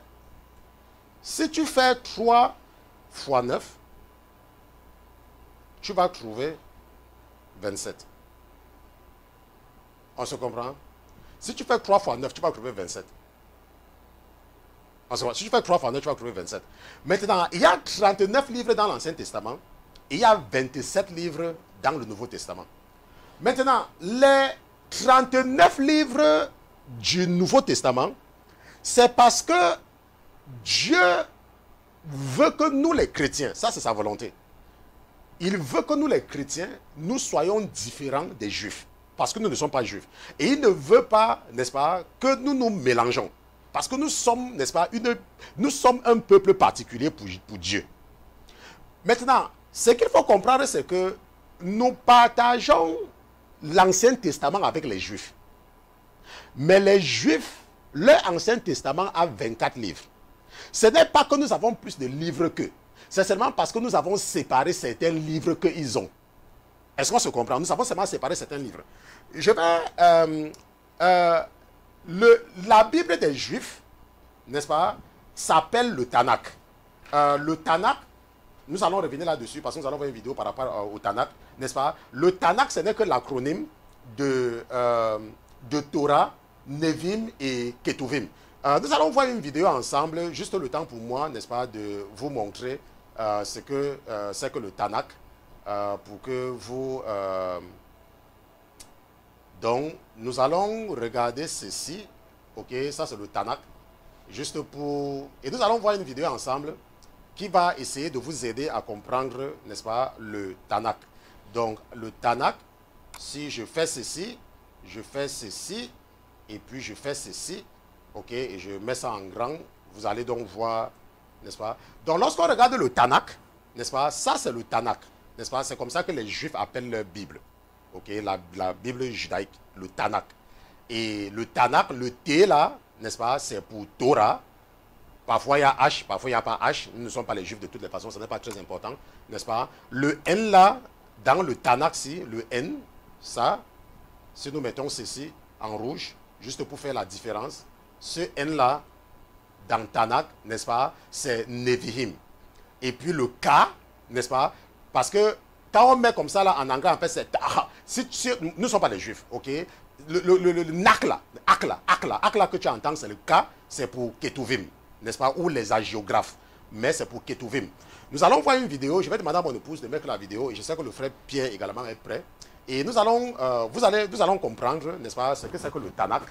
3 fois 9, tu vas trouver 27. On se comprend? Si tu fais 3 fois 9, tu vas trouver 27. On se comprend? Si tu fais 3 fois 9, tu vas trouver 27. Maintenant, il y a 39 livres dans l'Ancien Testament et il y a 27 livres dans le Nouveau Testament. Maintenant, les 39 livres du Nouveau Testament, c'est parce que Dieu veut que nous les chrétiens, ça c'est sa volonté, il veut que nous les chrétiens, nous soyons différents des juifs, parce que nous ne sommes pas juifs. Et il ne veut pas, n'est-ce pas, que nous nous mélangeons, parce que nous sommes, n'est-ce pas, nous sommes un peuple particulier pour Dieu. Maintenant, ce qu'il faut comprendre, c'est que nous partageons l'Ancien Testament avec les Juifs. Mais les Juifs, leur Ancien Testament a 24 livres. Ce n'est pas que nous avons plus de livres qu'eux. C'est seulement parce que nous avons séparé certains livres qu'ils ont. Est-ce qu'on se comprend? Nous avons seulement séparé certains livres. Je vais... la Bible des Juifs, n'est-ce pas, s'appelle le Tanakh. Le Tanakh, nous allons revenir là-dessus parce que nous allons voir une vidéo par rapport au Tanakh, n'est-ce pas? Le Tanakh, ce n'est que l'acronyme de Torah, Nevim et Ketuvim. Nous allons voir une vidéo ensemble, juste le temps pour moi, n'est-ce pas, de vous montrer ce que c'est que le Tanakh, pour que vous... Donc, nous allons regarder ceci, ok, ça c'est le Tanakh, juste pour... Et nous allons voir une vidéo ensemble qui va essayer de vous aider à comprendre, n'est-ce pas, le Tanakh. Donc, le Tanakh, si je fais ceci, et puis je fais ceci, ok, et je mets ça en grand, vous allez donc voir, n'est-ce pas? Donc lorsqu'on regarde le Tanakh, n'est-ce pas? Ça c'est le Tanakh, n'est-ce pas? C'est comme ça que les Juifs appellent leur Bible, ok, la Bible judaïque, le Tanakh. Et le Tanakh, le T là, n'est-ce pas? C'est pour Torah. Parfois il y a H, parfois il n'y a pas H. Nous ne sommes pas les Juifs de toutes les façons, ce n'est pas très important, n'est-ce pas? Le N là, dans le Tanakh, si, le N, ça, si nous mettons ceci en rouge, juste pour faire la différence, ce N là, dans Tanakh, n'est-ce pas, c'est Nevi'im. Et puis le K, n'est-ce pas, parce que quand on met comme ça là en anglais, en fait, c'est nous ne sommes pas les Juifs, ok? Le Nakla, Akla que tu entends, c'est le K, c'est pour Ketuvim, n'est-ce pas, ou les hagiographes, mais c'est pour Ketuvim. Nous allons voir une vidéo, je vais demander à mon épouse de mettre la vidéo, et je sais que le frère Pierre également est prêt. Et nous allons, nous allons comprendre, n'est-ce pas, ce que c'est que le Tanakh,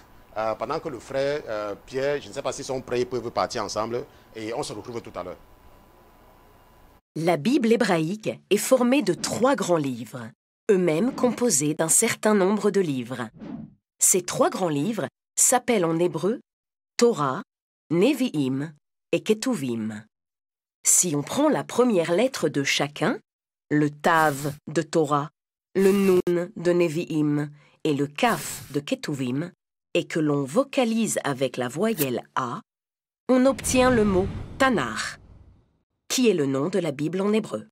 pendant que le frère Pierre, je ne sais pas s'ils sont prêts, ils peuvent partir ensemble, et on se retrouve tout à l'heure. La Bible hébraïque est formée de 3 grands livres, eux-mêmes composés d'un certain nombre de livres. Ces 3 grands livres s'appellent en hébreu Torah, Nevi'im et Ketuvim. Si on prend la première lettre de chacun, le Tav de Torah, le Nun de Nevi'im et le Kaf de Ketuvim, et que l'on vocalise avec la voyelle A, on obtient le mot Tanakh, qui est le nom de la Bible en hébreu.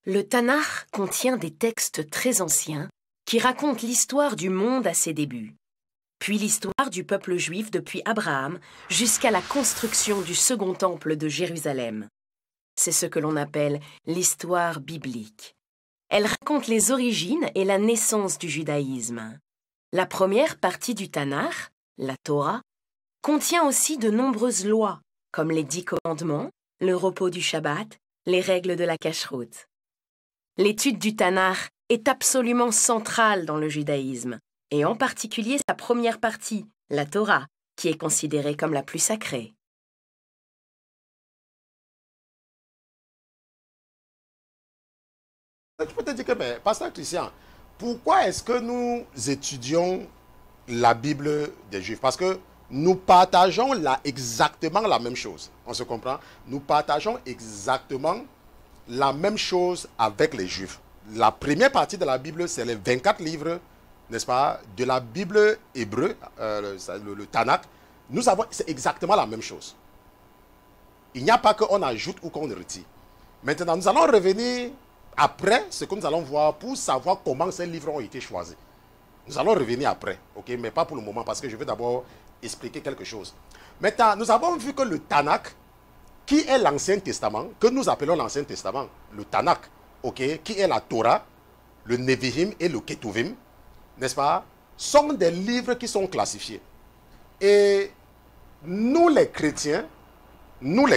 Le Tanakh contient des textes très anciens qui racontent l'histoire du monde à ses débuts, puis l'histoire du peuple juif depuis Abraham jusqu'à la construction du second temple de Jérusalem. C'est ce que l'on appelle l'histoire biblique. Elle raconte les origines et la naissance du judaïsme. La première partie du Tanakh, la Torah, contient aussi de nombreuses lois, comme les 10 commandements, le repos du Shabbat, les règles de la cacheroute. L'étude du Tanakh est absolument centrale dans le judaïsme, et en particulier sa première partie, la Torah, qui est considérée comme la plus sacrée. Tu peux te dire que, mais, Pasteur Christian, pourquoi est-ce que nous étudions la Bible des Juifs? Parce que nous partageons exactement la même chose. On se comprend? Nous partageons exactement la même chose avec les Juifs. La première partie de la Bible, c'est les 24 livres, n'est-ce pas, de la Bible hébreu, le Tanakh. Nous avons, c'est exactement la même chose. Il n'y a pas qu'on ajoute ou qu'on retire. Maintenant, nous allons revenir après ce que nous allons voir pour savoir comment ces livres ont été choisis. Nous allons revenir après, ok, mais pas pour le moment parce que je vais d'abord expliquer quelque chose. Maintenant, nous avons vu que le Tanakh, qui est l'Ancien Testament, que nous appelons l'Ancien Testament, le Tanakh, ok, qui est la Torah, le Nevi'im et le Ketuvim, n'est-ce pas, sont des livres qui sont classifiés. Et nous les chrétiens, nous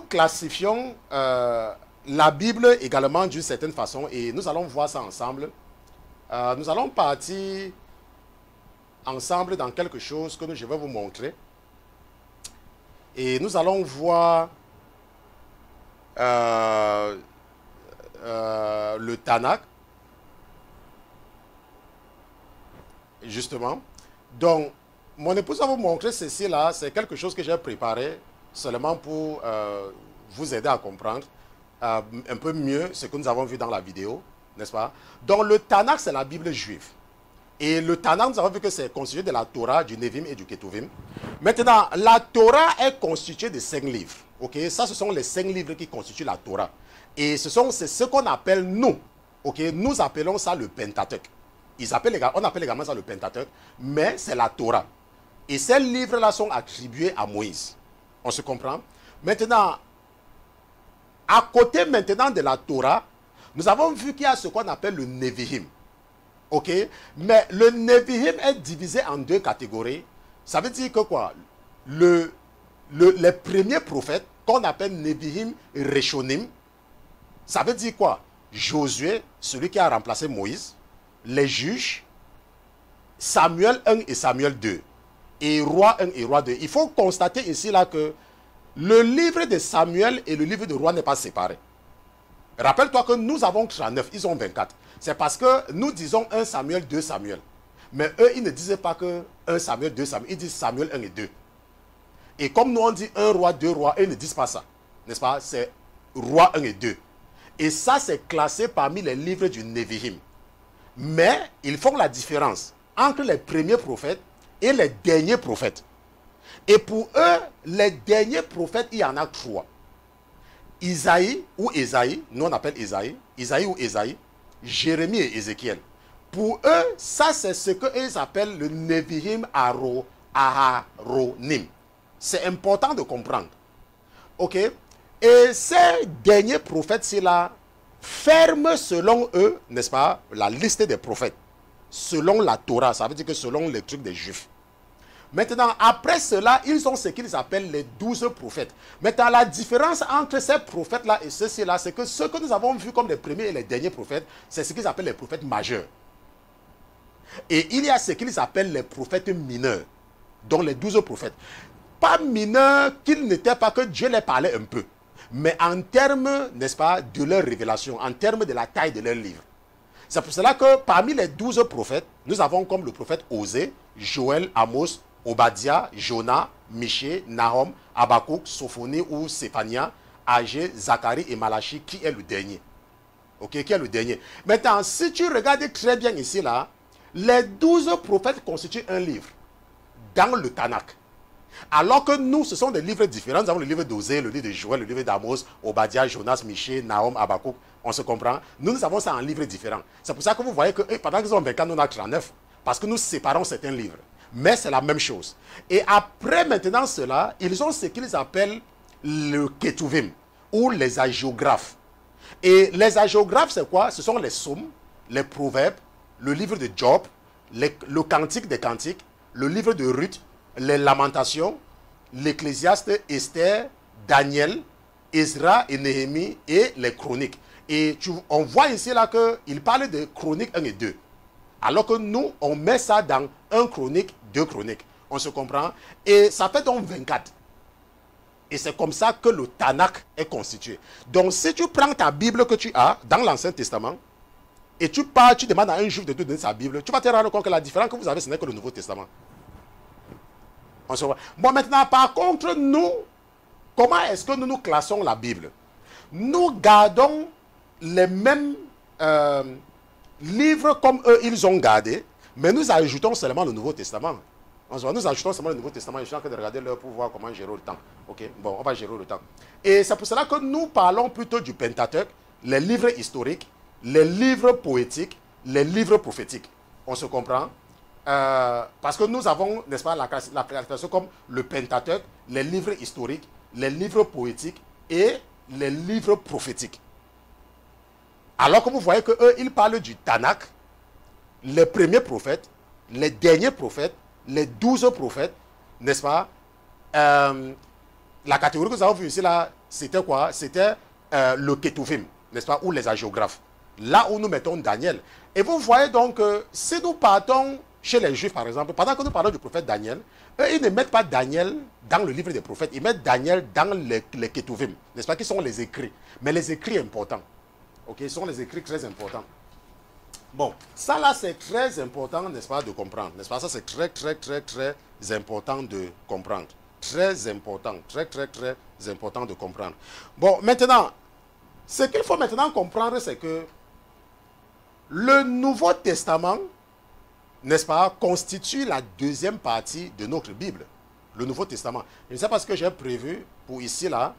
classifions la Bible également d'une certaine façon et nous allons voir ça ensemble. Nous allons partir ensemble dans quelque chose que je vais vous montrer. Et nous allons voir le Tanakh, justement. Donc, mon épouse va vous montrer ceci là, c'est quelque chose que j'ai préparé seulement pour vous aider à comprendre un peu mieux ce que nous avons vu dans la vidéo, n'est-ce pas? Donc, le Tanakh, c'est la Bible juive. Et le Tanakh, nous avons vu que c'est constitué de la Torah, du Nevi'im et du Ketuvim. Maintenant, la Torah est constituée de 5 livres. Ok, ça, ce sont les 5 livres qui constituent la Torah. Et c'est ce qu'on appelle nous. Ok, nous appelons ça le Pentateuque. On appelle également ça le Pentateuque, mais c'est la Torah. Et ces livres-là sont attribués à Moïse. On se comprend? Maintenant, à côté maintenant de la Torah, nous avons vu qu'il y a ce qu'on appelle le Nevi'im. Ok? Mais le Nevi'im est divisé en 2 catégories. Ça veut dire que quoi? Les premiers prophètes, qu'on appelle Nevi'im Reshonim, ça veut dire quoi? Josué, celui qui a remplacé Moïse, les juges, Samuel 1 et Samuel 2, et Roi 1 et Roi 2. Il faut constater ici là que le livre de Samuel et le livre de Roi n'est pas séparé. Rappelle-toi que nous avons 39, ils ont 24. C'est parce que nous disons 1 Samuel, 2 Samuel. Mais eux, ils ne disaient pas que 1 Samuel, 2 Samuel. Ils disent Samuel 1 et 2. Et comme nous on dit 1 roi, 2 rois, eux ne disent pas ça. N'est-ce pas? C'est roi 1 et 2. Et ça, c'est classé parmi les livres du Nevi'im. Mais ils font la différence entre les premiers prophètes et les derniers prophètes. Et pour eux, les derniers prophètes, il y en a 3. Isaïe ou Ésaïe, nous on appelle Ésaïe, Isaïe ou Ésaïe, Jérémie et Ézéchiel. Pour eux, ça c'est ce qu'ils appellent le Nevi'im Aharonim. C'est important de comprendre. Ok? Et ces derniers prophètes-ci là ferment selon eux, n'est-ce pas, la liste des prophètes. Selon la Torah, ça veut dire que selon les trucs des Juifs. Maintenant, après cela, ils ont ce qu'ils appellent les 12 prophètes. Maintenant, la différence entre ces prophètes-là et ceux-ci-là, c'est que ceux que nous avons vus comme les premiers et les derniers prophètes, c'est ce qu'ils appellent les prophètes majeurs. Et il y a ce qu'ils appellent les prophètes mineurs, dont les 12 prophètes. Pas mineurs qu'ils n'étaient pas, que Dieu les parlait un peu, mais en termes, n'est-ce pas, de leur révélation, en termes de la taille de leur livre. C'est pour cela que parmi les 12 prophètes, nous avons comme le prophète Osée, Joël, Amos, Obadiah, Jonah, Michée, Nahum, Habakkuk, Sophonie ou Séphania, Agé, Zacharie et Malachi, qui est le dernier. Ok, qui est le dernier. Maintenant, si tu regardes très bien ici, là, les 12 prophètes constituent un livre dans le Tanakh. Alors que nous, ce sont des livres différents. Nous avons le livre d'Osée, le livre de Joël, le livre d'Amos, Obadiah, Jonas, Michée, Nahum, Habakkuk. On se comprend. Nous avons ça en livres différents. C'est pour ça que vous voyez que pendant qu'ils ont 24, nous on a 39. Parce que nous séparons certains livres. Mais c'est la même chose. Et après maintenant cela, ils ont ce qu'ils appellent le Ketuvim ou les hagiographes. Et les hagiographes, c'est quoi? Ce sont les psaumes, les proverbes, le livre de Job, le cantique des cantiques, le livre de Ruth, les lamentations, l'Ecclésiaste, Esther, Daniel, Ezra et Néhémie et les chroniques. Et on voit ici là qu'il parle de chroniques 1 et 2. Alors que nous, on met ça dans 1 chronique, 2 chroniques. On se comprend? Et ça fait donc 24. Et c'est comme ça que le Tanakh est constitué. Donc si tu prends ta Bible que tu as dans l'Ancien Testament, et tu pars, tu demandes à un juif de te donner sa Bible, tu vas te rendre compte que la différence que vous avez, ce n'est que le Nouveau Testament. On se voit. Bon, maintenant, par contre, nous, comment est-ce que nous nous classons la Bible? Nous gardons les mêmes livres comme eux, ils ont gardé, mais nous ajoutons seulement le Nouveau Testament. Nous ajoutons seulement le Nouveau Testament. Je suis en train de regarder l'heure pour voir comment gérer le temps. Ok, bon, on va gérer le temps. Et c'est pour cela que nous parlons plutôt du Pentateuque, les livres historiques, les livres poétiques, les livres prophétiques. On se comprend? Parce que nous avons, n'est-ce pas, la classification comme le Pentateuque, les livres historiques, les livres poétiques et les livres prophétiques. Alors que vous voyez qu'eux, ils parlent du Tanakh, les premiers prophètes, les derniers prophètes, les 12 prophètes, n'est-ce pas? La catégorie que nous avons vue ici, là, c'était quoi? C'était le Ketuvim, n'est-ce pas? Ou les hagiographes. Là où nous mettons Daniel. Et vous voyez donc, si nous partons chez les Juifs, par exemple, pendant que nous parlons du prophète Daniel, eux, ils ne mettent pas Daniel dans le livre des prophètes, ils mettent Daniel dans les Ketuvim, n'est-ce pas? Qui sont les écrits. Mais les écrits importants. Ok, ce sont les écrits très importants. Bon, ça là, c'est très important, n'est-ce pas, de comprendre. N'est-ce pas? Ça, c'est très, très, très, très important de comprendre. Très important, très, très, très important de comprendre. Bon, maintenant, ce qu'il faut maintenant comprendre, c'est que le Nouveau Testament, n'est-ce pas, constitue la deuxième partie de notre Bible. Le Nouveau Testament. Je ne sais pas ce que j'ai prévu pour ici, là.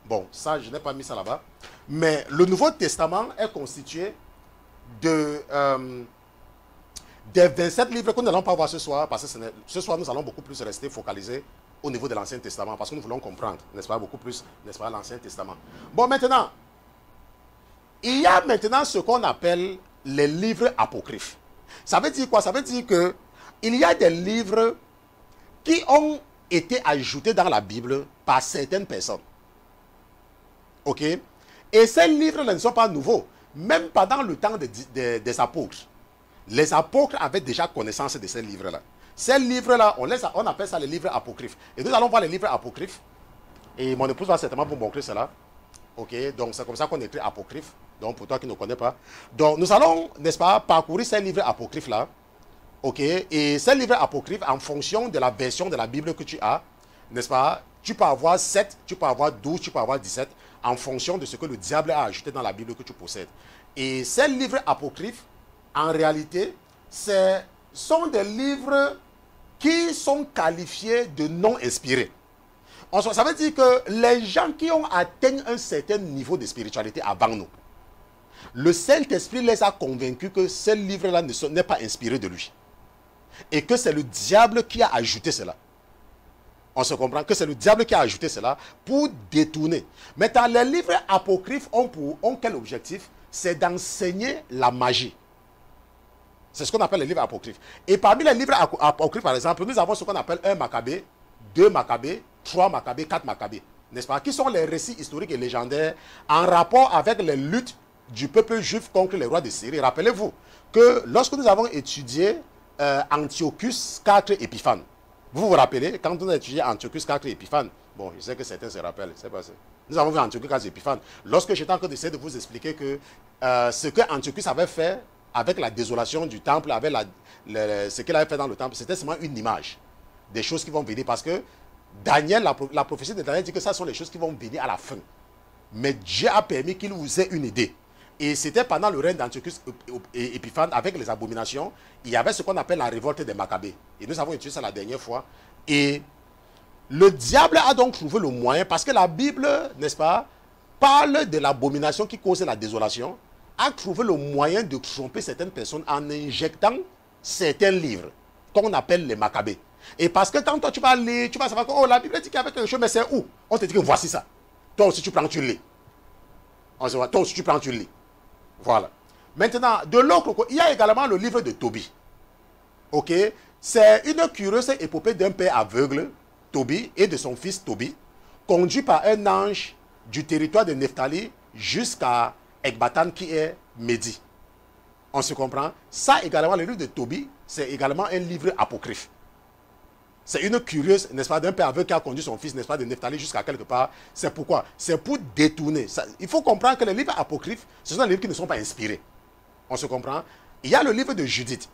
Bon, ça, je n'ai pas mis ça là-bas. Mais le Nouveau Testament est constitué des 27 livres que nous n'allons pas voir ce soir, parce que ce soir, nous allons beaucoup plus rester focalisés au niveau de l'Ancien Testament, parce que nous voulons comprendre, n'est-ce pas, beaucoup plus, n'est-ce pas, l'Ancien Testament. Bon, maintenant, il y a maintenant ce qu'on appelle les livres apocryphes. Ça veut dire quoi? Ça veut dire que il y a des livres qui ont été ajoutés dans la Bible par certaines personnes. Ok? Et ces livres-là ne sont pas nouveaux. Même pendant le temps des apôtres, les apôtres avaient déjà connaissance de ces livres-là. Ces livres-là, on appelle ça les livres apocryphes. Et nous allons voir les livres apocryphes. Et mon épouse va certainement vous montrer cela. Ok? Donc c'est comme ça qu'on écrit apocryphe. Donc pour toi qui ne connais pas. Donc nous allons, n'est-ce pas, parcourir ces livres apocryphes-là. Ok, et ces livres apocryphes, en fonction de la version de la Bible que tu as, n'est-ce pas, tu peux avoir 7, tu peux avoir 12, tu peux avoir 17, en fonction de ce que le diable a ajouté dans la Bible que tu possèdes. Et ces livres apocryphes, en réalité, sont des livres qui sont qualifiés de non inspirés. Ça veut dire que les gens qui ont atteint un certain niveau de spiritualité avant nous, le Saint-Esprit les a convaincus que ce livre-là n'est pas inspiré de lui. Et que c'est le diable qui a ajouté cela. On se comprend que c'est le diable qui a ajouté cela pour détourner. Maintenant, les livres apocryphes ont quel objectif? C'est d'enseigner la magie. C'est ce qu'on appelle les livres apocryphes. Et parmi les livres apocryphes, par exemple, nous avons ce qu'on appelle 1 Maccabée, 2 Maccabées, 3 Maccabées, 4 Maccabées. N'est-ce pas? Qui sont les récits historiques et légendaires en rapport avec les luttes du peuple juif contre les rois de Syrie. Rappelez-vous que lorsque nous avons étudié Antiochus IV Épiphane, vous vous rappelez, quand on a étudié Antiochus IV Épiphane, bon, je sais que certains se rappellent, c'est passé. Nous avons vu Antiochus IV Épiphane. Lorsque j'étais en train d'essayer de vous expliquer que ce que Antiochus avait fait avec la désolation du temple, avec ce qu'il avait fait dans le temple, c'était seulement une image des choses qui vont venir. Parce que Daniel, la prophétie de Daniel dit que ça sont les choses qui vont venir à la fin. Mais Dieu a permis qu'il vous ait une idée. Et c'était pendant le règne d'Antiochus Épiphane, avec les abominations, il y avait ce qu'on appelle la révolte des Maccabées. Et nous avons étudié ça la dernière fois. Et le diable a donc trouvé le moyen, parce que la Bible, n'est-ce pas, parle de l'abomination qui causait la désolation, a trouvé le moyen de tromper certaines personnes en injectant certains livres qu'on appelle les Maccabées. Et parce que quand toi tu vas lire, tu vas savoir que oh, la Bible dit qu'il y avait quelque chose, mais c'est où? On te dit que voici ça. Toi aussi tu prends, tu lis. Toi aussi tu prends, tu lis. Voilà. Maintenant, de l'autre côté, il y a également le livre de Tobie. Ok? C'est une curieuse épopée d'un père aveugle, Tobie, et de son fils Tobie, conduit par un ange du territoire de Nephtali jusqu'à Ecbatane qui est Médie. On se comprend? Ça également, le livre de Tobie, c'est également un livre apocryphe. C'est une curieuse, n'est-ce pas, d'un père aveugle qui a conduit son fils, n'est-ce pas, de Nephtali jusqu'à quelque part. C'est pourquoi? C'est pour détourner. Ça, il faut comprendre que les livres apocryphes, ce sont des livres qui ne sont pas inspirés. On se comprend? Il y a le livre de Judith,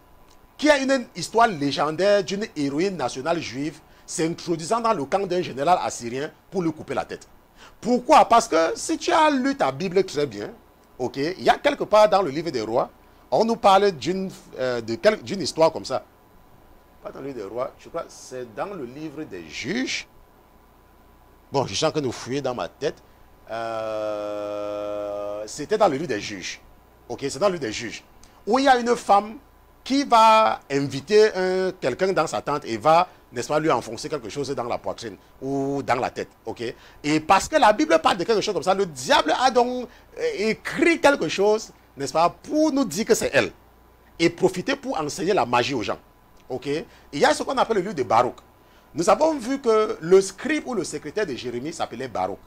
qui a une histoire légendaire d'une héroïne nationale juive s'introduisant dans le camp d'un général assyrien pour lui couper la tête. Pourquoi? Parce que si tu as lu ta Bible très bien, ok, il y a quelque part dans le livre des rois, on nous parle d'une histoire comme ça. Pas dans le livre des rois, je crois que c'est dans le livre des juges. Bon, je sens que nous fouillons dans ma tête. C'était dans le livre des juges. Ok, c'est dans le livre des juges. Où il y a une femme qui va inviter quelqu'un dans sa tente et va, n'est-ce pas, lui enfoncer quelque chose dans la poitrine ou dans la tête. Ok. Et parce que la Bible parle de quelque chose comme ça, le diable a donc écrit quelque chose, n'est-ce pas, pour nous dire que c'est elle. Et profiter pour enseigner la magie aux gens. Ok. Il y a ce qu'on appelle le livre de Baruch. Nous avons vu que le scribe ou le secrétaire de Jérémie s'appelait Baruch.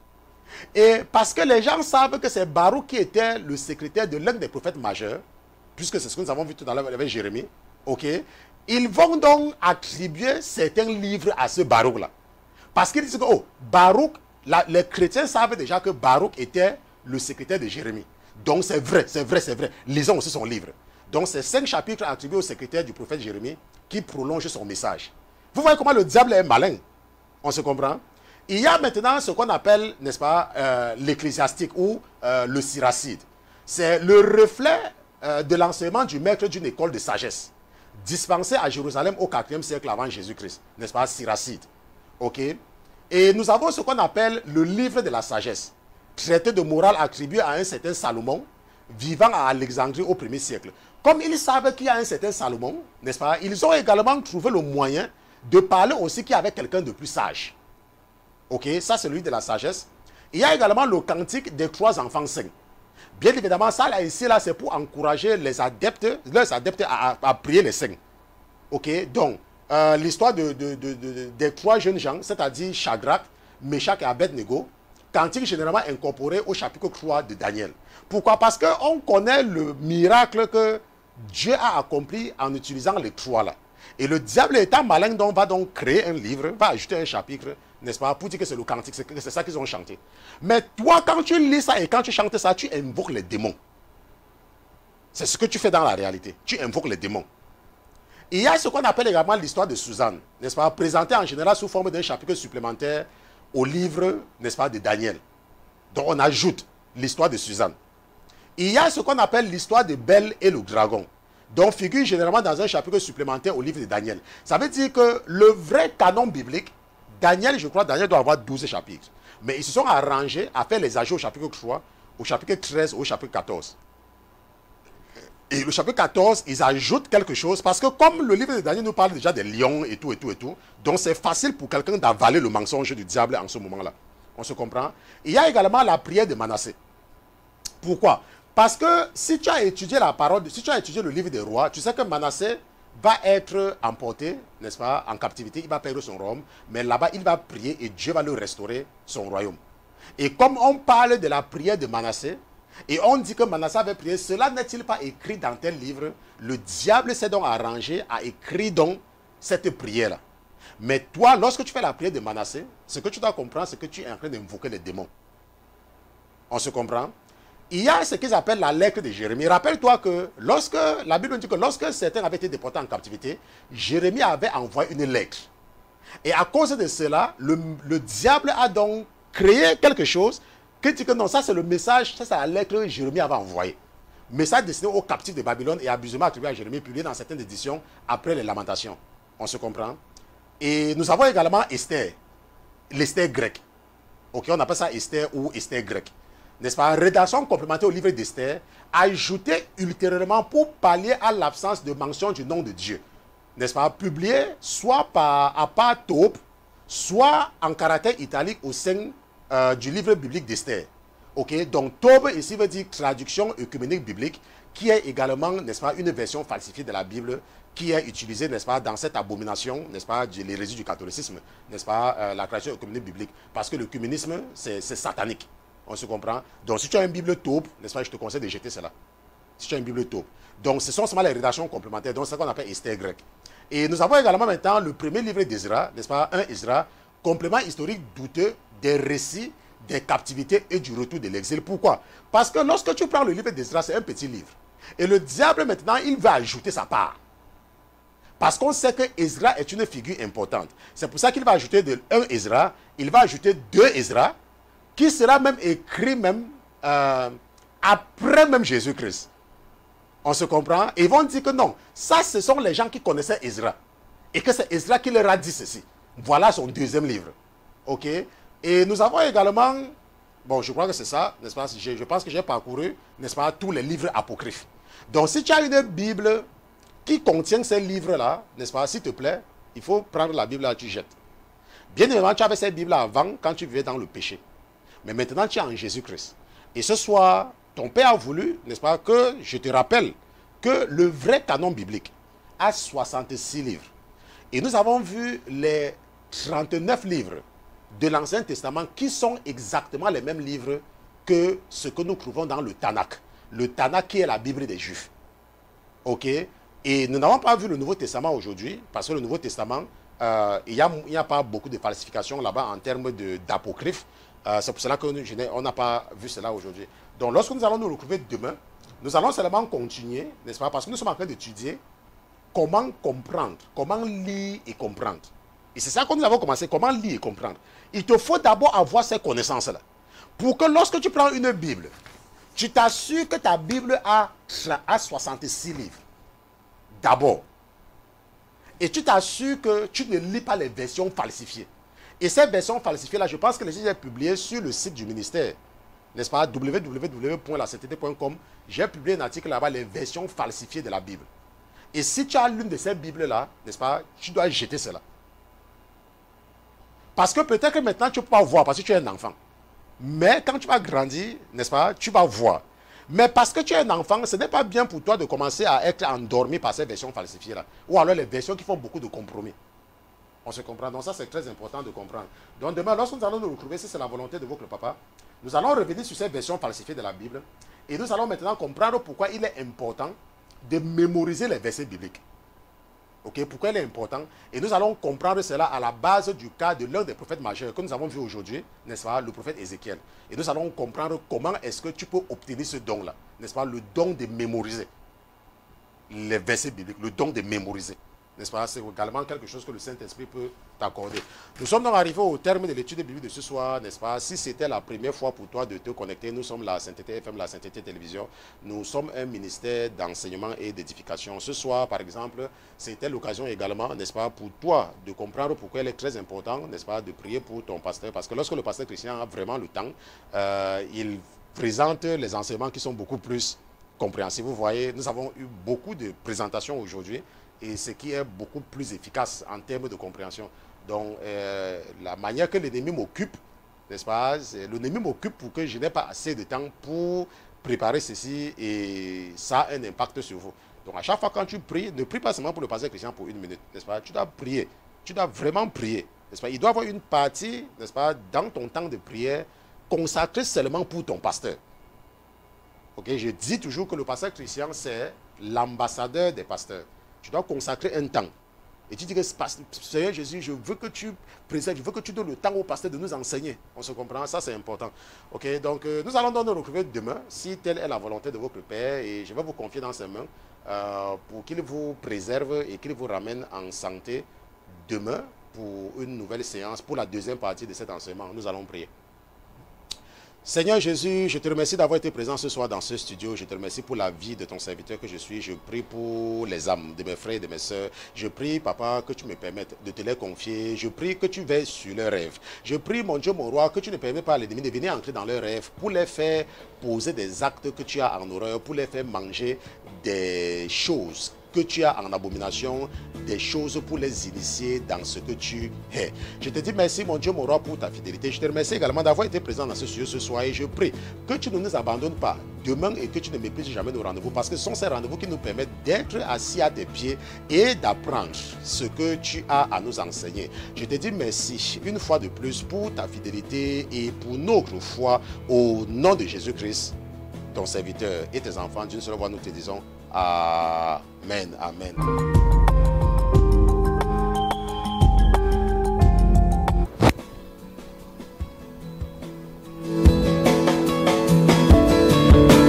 Et parce que les gens savent que c'est Baruch qui était le secrétaire de l'un des prophètes majeurs, puisque c'est ce que nous avons vu tout à l'heure avec Jérémie, ok, ils vont donc attribuer certains livres à ce Baruch-là. Parce qu'ils disent que, oh, Baruch, les chrétiens savent déjà que Baruch était le secrétaire de Jérémie. Donc c'est vrai, c'est vrai, c'est vrai. Lisons aussi son livre. Donc c'est 5 chapitres attribués au secrétaire du prophète Jérémie qui prolongent son message. Vous voyez comment le diable est malin. On se comprend? Il y a maintenant ce qu'on appelle, n'est-ce pas, l'ecclésiastique ou le siracide. C'est le reflet de l'enseignement du maître d'une école de sagesse, dispensée à Jérusalem au 4e siècle avant Jésus-Christ, n'est-ce pas, siracide. Ok? Et nous avons ce qu'on appelle le livre de la sagesse, traité de morale attribué à un certain Salomon, vivant à Alexandrie au 1er siècle. Comme ils savent qu'il y a un certain Salomon, n'est-ce pas, ils ont également trouvé le moyen de parler aussi qu'il y avait quelqu'un de plus sage. Ok, ça c'est le livre de la sagesse. Il y a également le cantique des 3 enfants saints. Bien évidemment, ça là, ici, là, c'est pour encourager leurs adeptes à prier les saints. Ok, donc, l'histoire des 3 jeunes gens, c'est-à-dire Shadrach, Meshach et Abednego, cantique généralement incorporé au chapitre 3 de Daniel. Pourquoi? Parce qu'on connaît le miracle que Dieu a accompli en utilisant les 3 là. Et le diable étant malin, donc, va donc créer un livre, va ajouter un chapitre, n'est-ce pas, pour dire que c'est le cantique, c'est ça qu'ils ont chanté. Mais toi, quand tu lis ça et quand tu chantes ça, tu invoques les démons. C'est ce que tu fais dans la réalité. Tu invoques les démons. Il y a ce qu'on appelle également l'histoire de Suzanne, n'est-ce pas, présentée en général sous forme d'un chapitre supplémentaire au livre, n'est-ce pas, de Daniel. Donc on ajoute l'histoire de Suzanne. Il y a ce qu'on appelle l'histoire de Belle et le dragon, donc figure généralement dans un chapitre supplémentaire au livre de Daniel. Ça veut dire que le vrai canon biblique, Daniel, je crois, Daniel doit avoir 12 chapitres. Mais ils se sont arrangés à faire les ajouts au chapitre 3, au chapitre 13, au chapitre 14. Et le chapitre 14, ils ajoutent quelque chose parce que comme le livre de Daniel nous parle déjà des lions et tout, donc c'est facile pour quelqu'un d'avaler le mensonge du diable en ce moment-là. On se comprend? Il y a également la prière de Manassé. Pourquoi? Parce que si tu as étudié la parole, si tu as étudié le livre des rois, tu sais que Manassé va être emporté, n'est-ce pas, en captivité, il va perdre son royaume, mais là-bas, il va prier et Dieu va lui restaurer son royaume. Et comme on parle de la prière de Manassé, et on dit que Manassé avait prié, cela n'est-il pas écrit dans tel livre? Le diable s'est donc arrangé à écrire donc cette prière-là. Mais toi, lorsque tu fais la prière de Manassé, ce que tu dois comprendre, c'est que tu es en train d'invoquer les démons. On se comprend? Il y a ce qu'ils appellent la lettre de Jérémie. Rappelle-toi que lorsque, la Bible dit que lorsque certains avaient été déportés en captivité, Jérémie avait envoyé une lettre. Et à cause de cela, le diable a donc créé quelque chose qui dit que non, ça c'est le message, ça c'est la lettre que Jérémie avait envoyée. Message destiné aux captifs de Babylone et abusivement attribué à Jérémie, publié dans certaines éditions après les Lamentations. On se comprend? Et nous avons également Esther, l'Esther grecque. Ok, on appelle ça Esther ou Esther grecque. N'est-ce pas? Rédaction complémentaire au livre d'Esther, ajoutée ultérieurement pour pallier à l'absence de mention du nom de Dieu. N'est-ce pas? Publié soit à part taupe, soit en caractère italique au sein du livre biblique d'Esther. Ok, donc Taube ici veut dire traduction œcuménique biblique, qui est également, n'est-ce pas, une version falsifiée de la Bible qui est utilisée, n'est-ce pas, dans cette abomination, n'est-ce pas, de l'hérésie du catholicisme, n'est-ce pas, la traduction œcuménique biblique. Parce que l'œcuménisme, c'est satanique. On se comprend? Donc si tu as une Bible Taube, n'est-ce pas, je te conseille de jeter cela. Si tu as une Bible Taube. Donc ce sont seulement les rédactions complémentaires, donc c'est ce qu'on appelle Esther grec. Et nous avons également maintenant le premier livre d'Ezra, n'est-ce pas, un Ezra, complément historique douteux des récits des captivités et du retour de l'exil. Pourquoi? Parce que lorsque tu prends le livre d'Ezra, c'est un petit livre. Et le diable maintenant, il va ajouter sa part. Parce qu'on sait que Ezra est une figure importante. C'est pour ça qu'il va ajouter un Ezra, il va ajouter deux Ezra, qui sera même écrit même après même Jésus-Christ. On se comprend? Et ils vont dire que non, ça ce sont les gens qui connaissaient Ezra. Et que c'est Ezra qui leur a dit ceci. Voilà son deuxième livre. Ok? Et nous avons également, bon je crois que c'est ça, n'est-ce pas? Je pense que j'ai parcouru, n'est-ce pas, tous les livres apocryphes. Donc si tu as une Bible qui contient ces livres-là, n'est-ce pas, s'il te plaît, il faut prendre la Bible là et tu jettes. Bien évidemment, tu avais cette Bible avant quand tu vivais dans le péché. Mais maintenant, tu es en Jésus-Christ. Et ce soir, ton Père a voulu, n'est-ce pas, que je te rappelle que le vrai canon biblique a 66 livres. Et nous avons vu les 39 livres de l'Ancien Testament qui sont exactement les mêmes livres que ce que nous trouvons dans le Tanakh. Le Tanakh qui est la Bible des Juifs. Ok? Et nous n'avons pas vu le Nouveau Testament aujourd'hui parce que le Nouveau Testament, il n'y a pas beaucoup de falsifications là-bas en termes d'apocryphes. C'est pour cela qu'on n'a pas vu cela aujourd'hui. Donc lorsque nous allons nous retrouver demain, nous allons seulement continuer, n'est-ce pas? Parce que nous sommes en train d'étudier comment comprendre, comment lire et comprendre. Et c'est ça que nous avons commencé, comment lire et comprendre. Il te faut d'abord avoir ces connaissances-là. Pour que lorsque tu prends une Bible, tu t'assures que ta Bible a 66 livres. D'abord. Et tu t'assures que tu ne lis pas les versions falsifiées. Et ces versions falsifiées-là, je pense que les gens ont publié sur le site du ministère, n'est-ce pas, www.lasainteté.com. J'ai publié un article là-bas, les versions falsifiées de la Bible. Et si tu as l'une de ces Bibles-là, n'est-ce pas, tu dois jeter cela. Parce que peut-être que maintenant, tu ne peux pas voir parce que tu es un enfant. Mais quand tu vas grandir, n'est-ce pas, tu vas voir. Mais parce que tu es un enfant, ce n'est pas bien pour toi de commencer à être endormi par ces versions falsifiées-là. Ou alors les versions qui font beaucoup de compromis. On se comprend. Donc ça, c'est très important de comprendre. Donc demain, lorsque nous allons nous retrouver, si c'est la volonté de votre papa, nous allons revenir sur ces versions falsifiées de la Bible. Et nous allons maintenant comprendre pourquoi il est important de mémoriser les versets bibliques. Ok, pourquoi il est important? Et nous allons comprendre cela à la base du cas de l'un des prophètes majeurs que nous avons vu aujourd'hui, n'est-ce pas, le prophète Ézéchiel. Et nous allons comprendre comment est-ce que tu peux obtenir ce don-là, n'est-ce pas, le don de mémoriser les versets bibliques, le don de mémoriser. n'est-ce pas? C'est également quelque chose que le Saint-Esprit peut t'accorder. Nous sommes donc arrivés au terme de l'étude biblique de ce soir, n'est-ce pas? Si c'était la première fois pour toi de te connecter, nous sommes la Sainteté FM, la Sainteté Télévision. Nous sommes un ministère d'enseignement et d'édification. Ce soir, par exemple, c'était l'occasion également, n'est-ce pas, pour toi de comprendre pourquoi il est très important, n'est-ce pas, de prier pour ton pasteur. Parce que lorsque le pasteur Christian a vraiment le temps, il présente les enseignements qui sont beaucoup plus compréhensibles. Vous voyez, nous avons eu beaucoup de présentations aujourd'hui et ce qui est beaucoup plus efficace en termes de compréhension. Donc, la manière que l'ennemi m'occupe, n'est-ce pas, l'ennemi m'occupe pour que je n'ai pas assez de temps pour préparer ceci et ça a un impact sur vous. Donc, à chaque fois quand tu pries, ne prie pas seulement pour le pasteur Christian pour 1 minute, n'est-ce pas, tu dois prier, tu dois vraiment prier, n'est-ce pas. Il doit y avoir une partie, n'est-ce pas, dans ton temps de prière, consacrée seulement pour ton pasteur. Ok, je dis toujours que le pasteur Christian, c'est l'ambassadeur des pasteurs. Tu dois consacrer un temps. Et tu dis que Seigneur Jésus, je veux que tu préserves, je veux que tu donnes le temps au pasteur de nous enseigner. On se comprend, ça c'est important. Ok, donc nous allons donc nous retrouver demain, si telle est la volonté de votre Père, et je vais vous confier dans ses mains pour qu'il vous préserve et qu'il vous ramène en santé demain pour une nouvelle séance, pour la deuxième partie de cet enseignement. Nous allons prier. Seigneur Jésus, je te remercie d'avoir été présent ce soir dans ce studio. Je te remercie pour la vie de ton serviteur que je suis. Je prie pour les âmes de mes frères et de mes sœurs. Je prie, Papa, que tu me permettes de te les confier. Je prie que tu veilles sur leurs rêves. Je prie, mon Dieu, mon roi, que tu ne permets pas à l'ennemi de venir entrer dans leurs rêves pour les faire poser des actes que tu as en horreur, pour les faire manger des choses que tu as en abomination, des choses pour les initier dans ce que tu es. Je te dis merci, mon Dieu, mon roi, pour ta fidélité. Je te remercie également d'avoir été présent dans ce studio ce soir et je prie que tu ne nous abandonnes pas demain et que tu ne méprises jamais nos rendez-vous parce que ce sont ces rendez-vous qui nous permettent d'être assis à tes pieds et d'apprendre ce que tu as à nous enseigner. Je te dis merci une fois de plus pour ta fidélité et pour notre foi au nom de Jésus-Christ, ton serviteur et tes enfants. D'une seule voix, nous te disons Amen. Amen.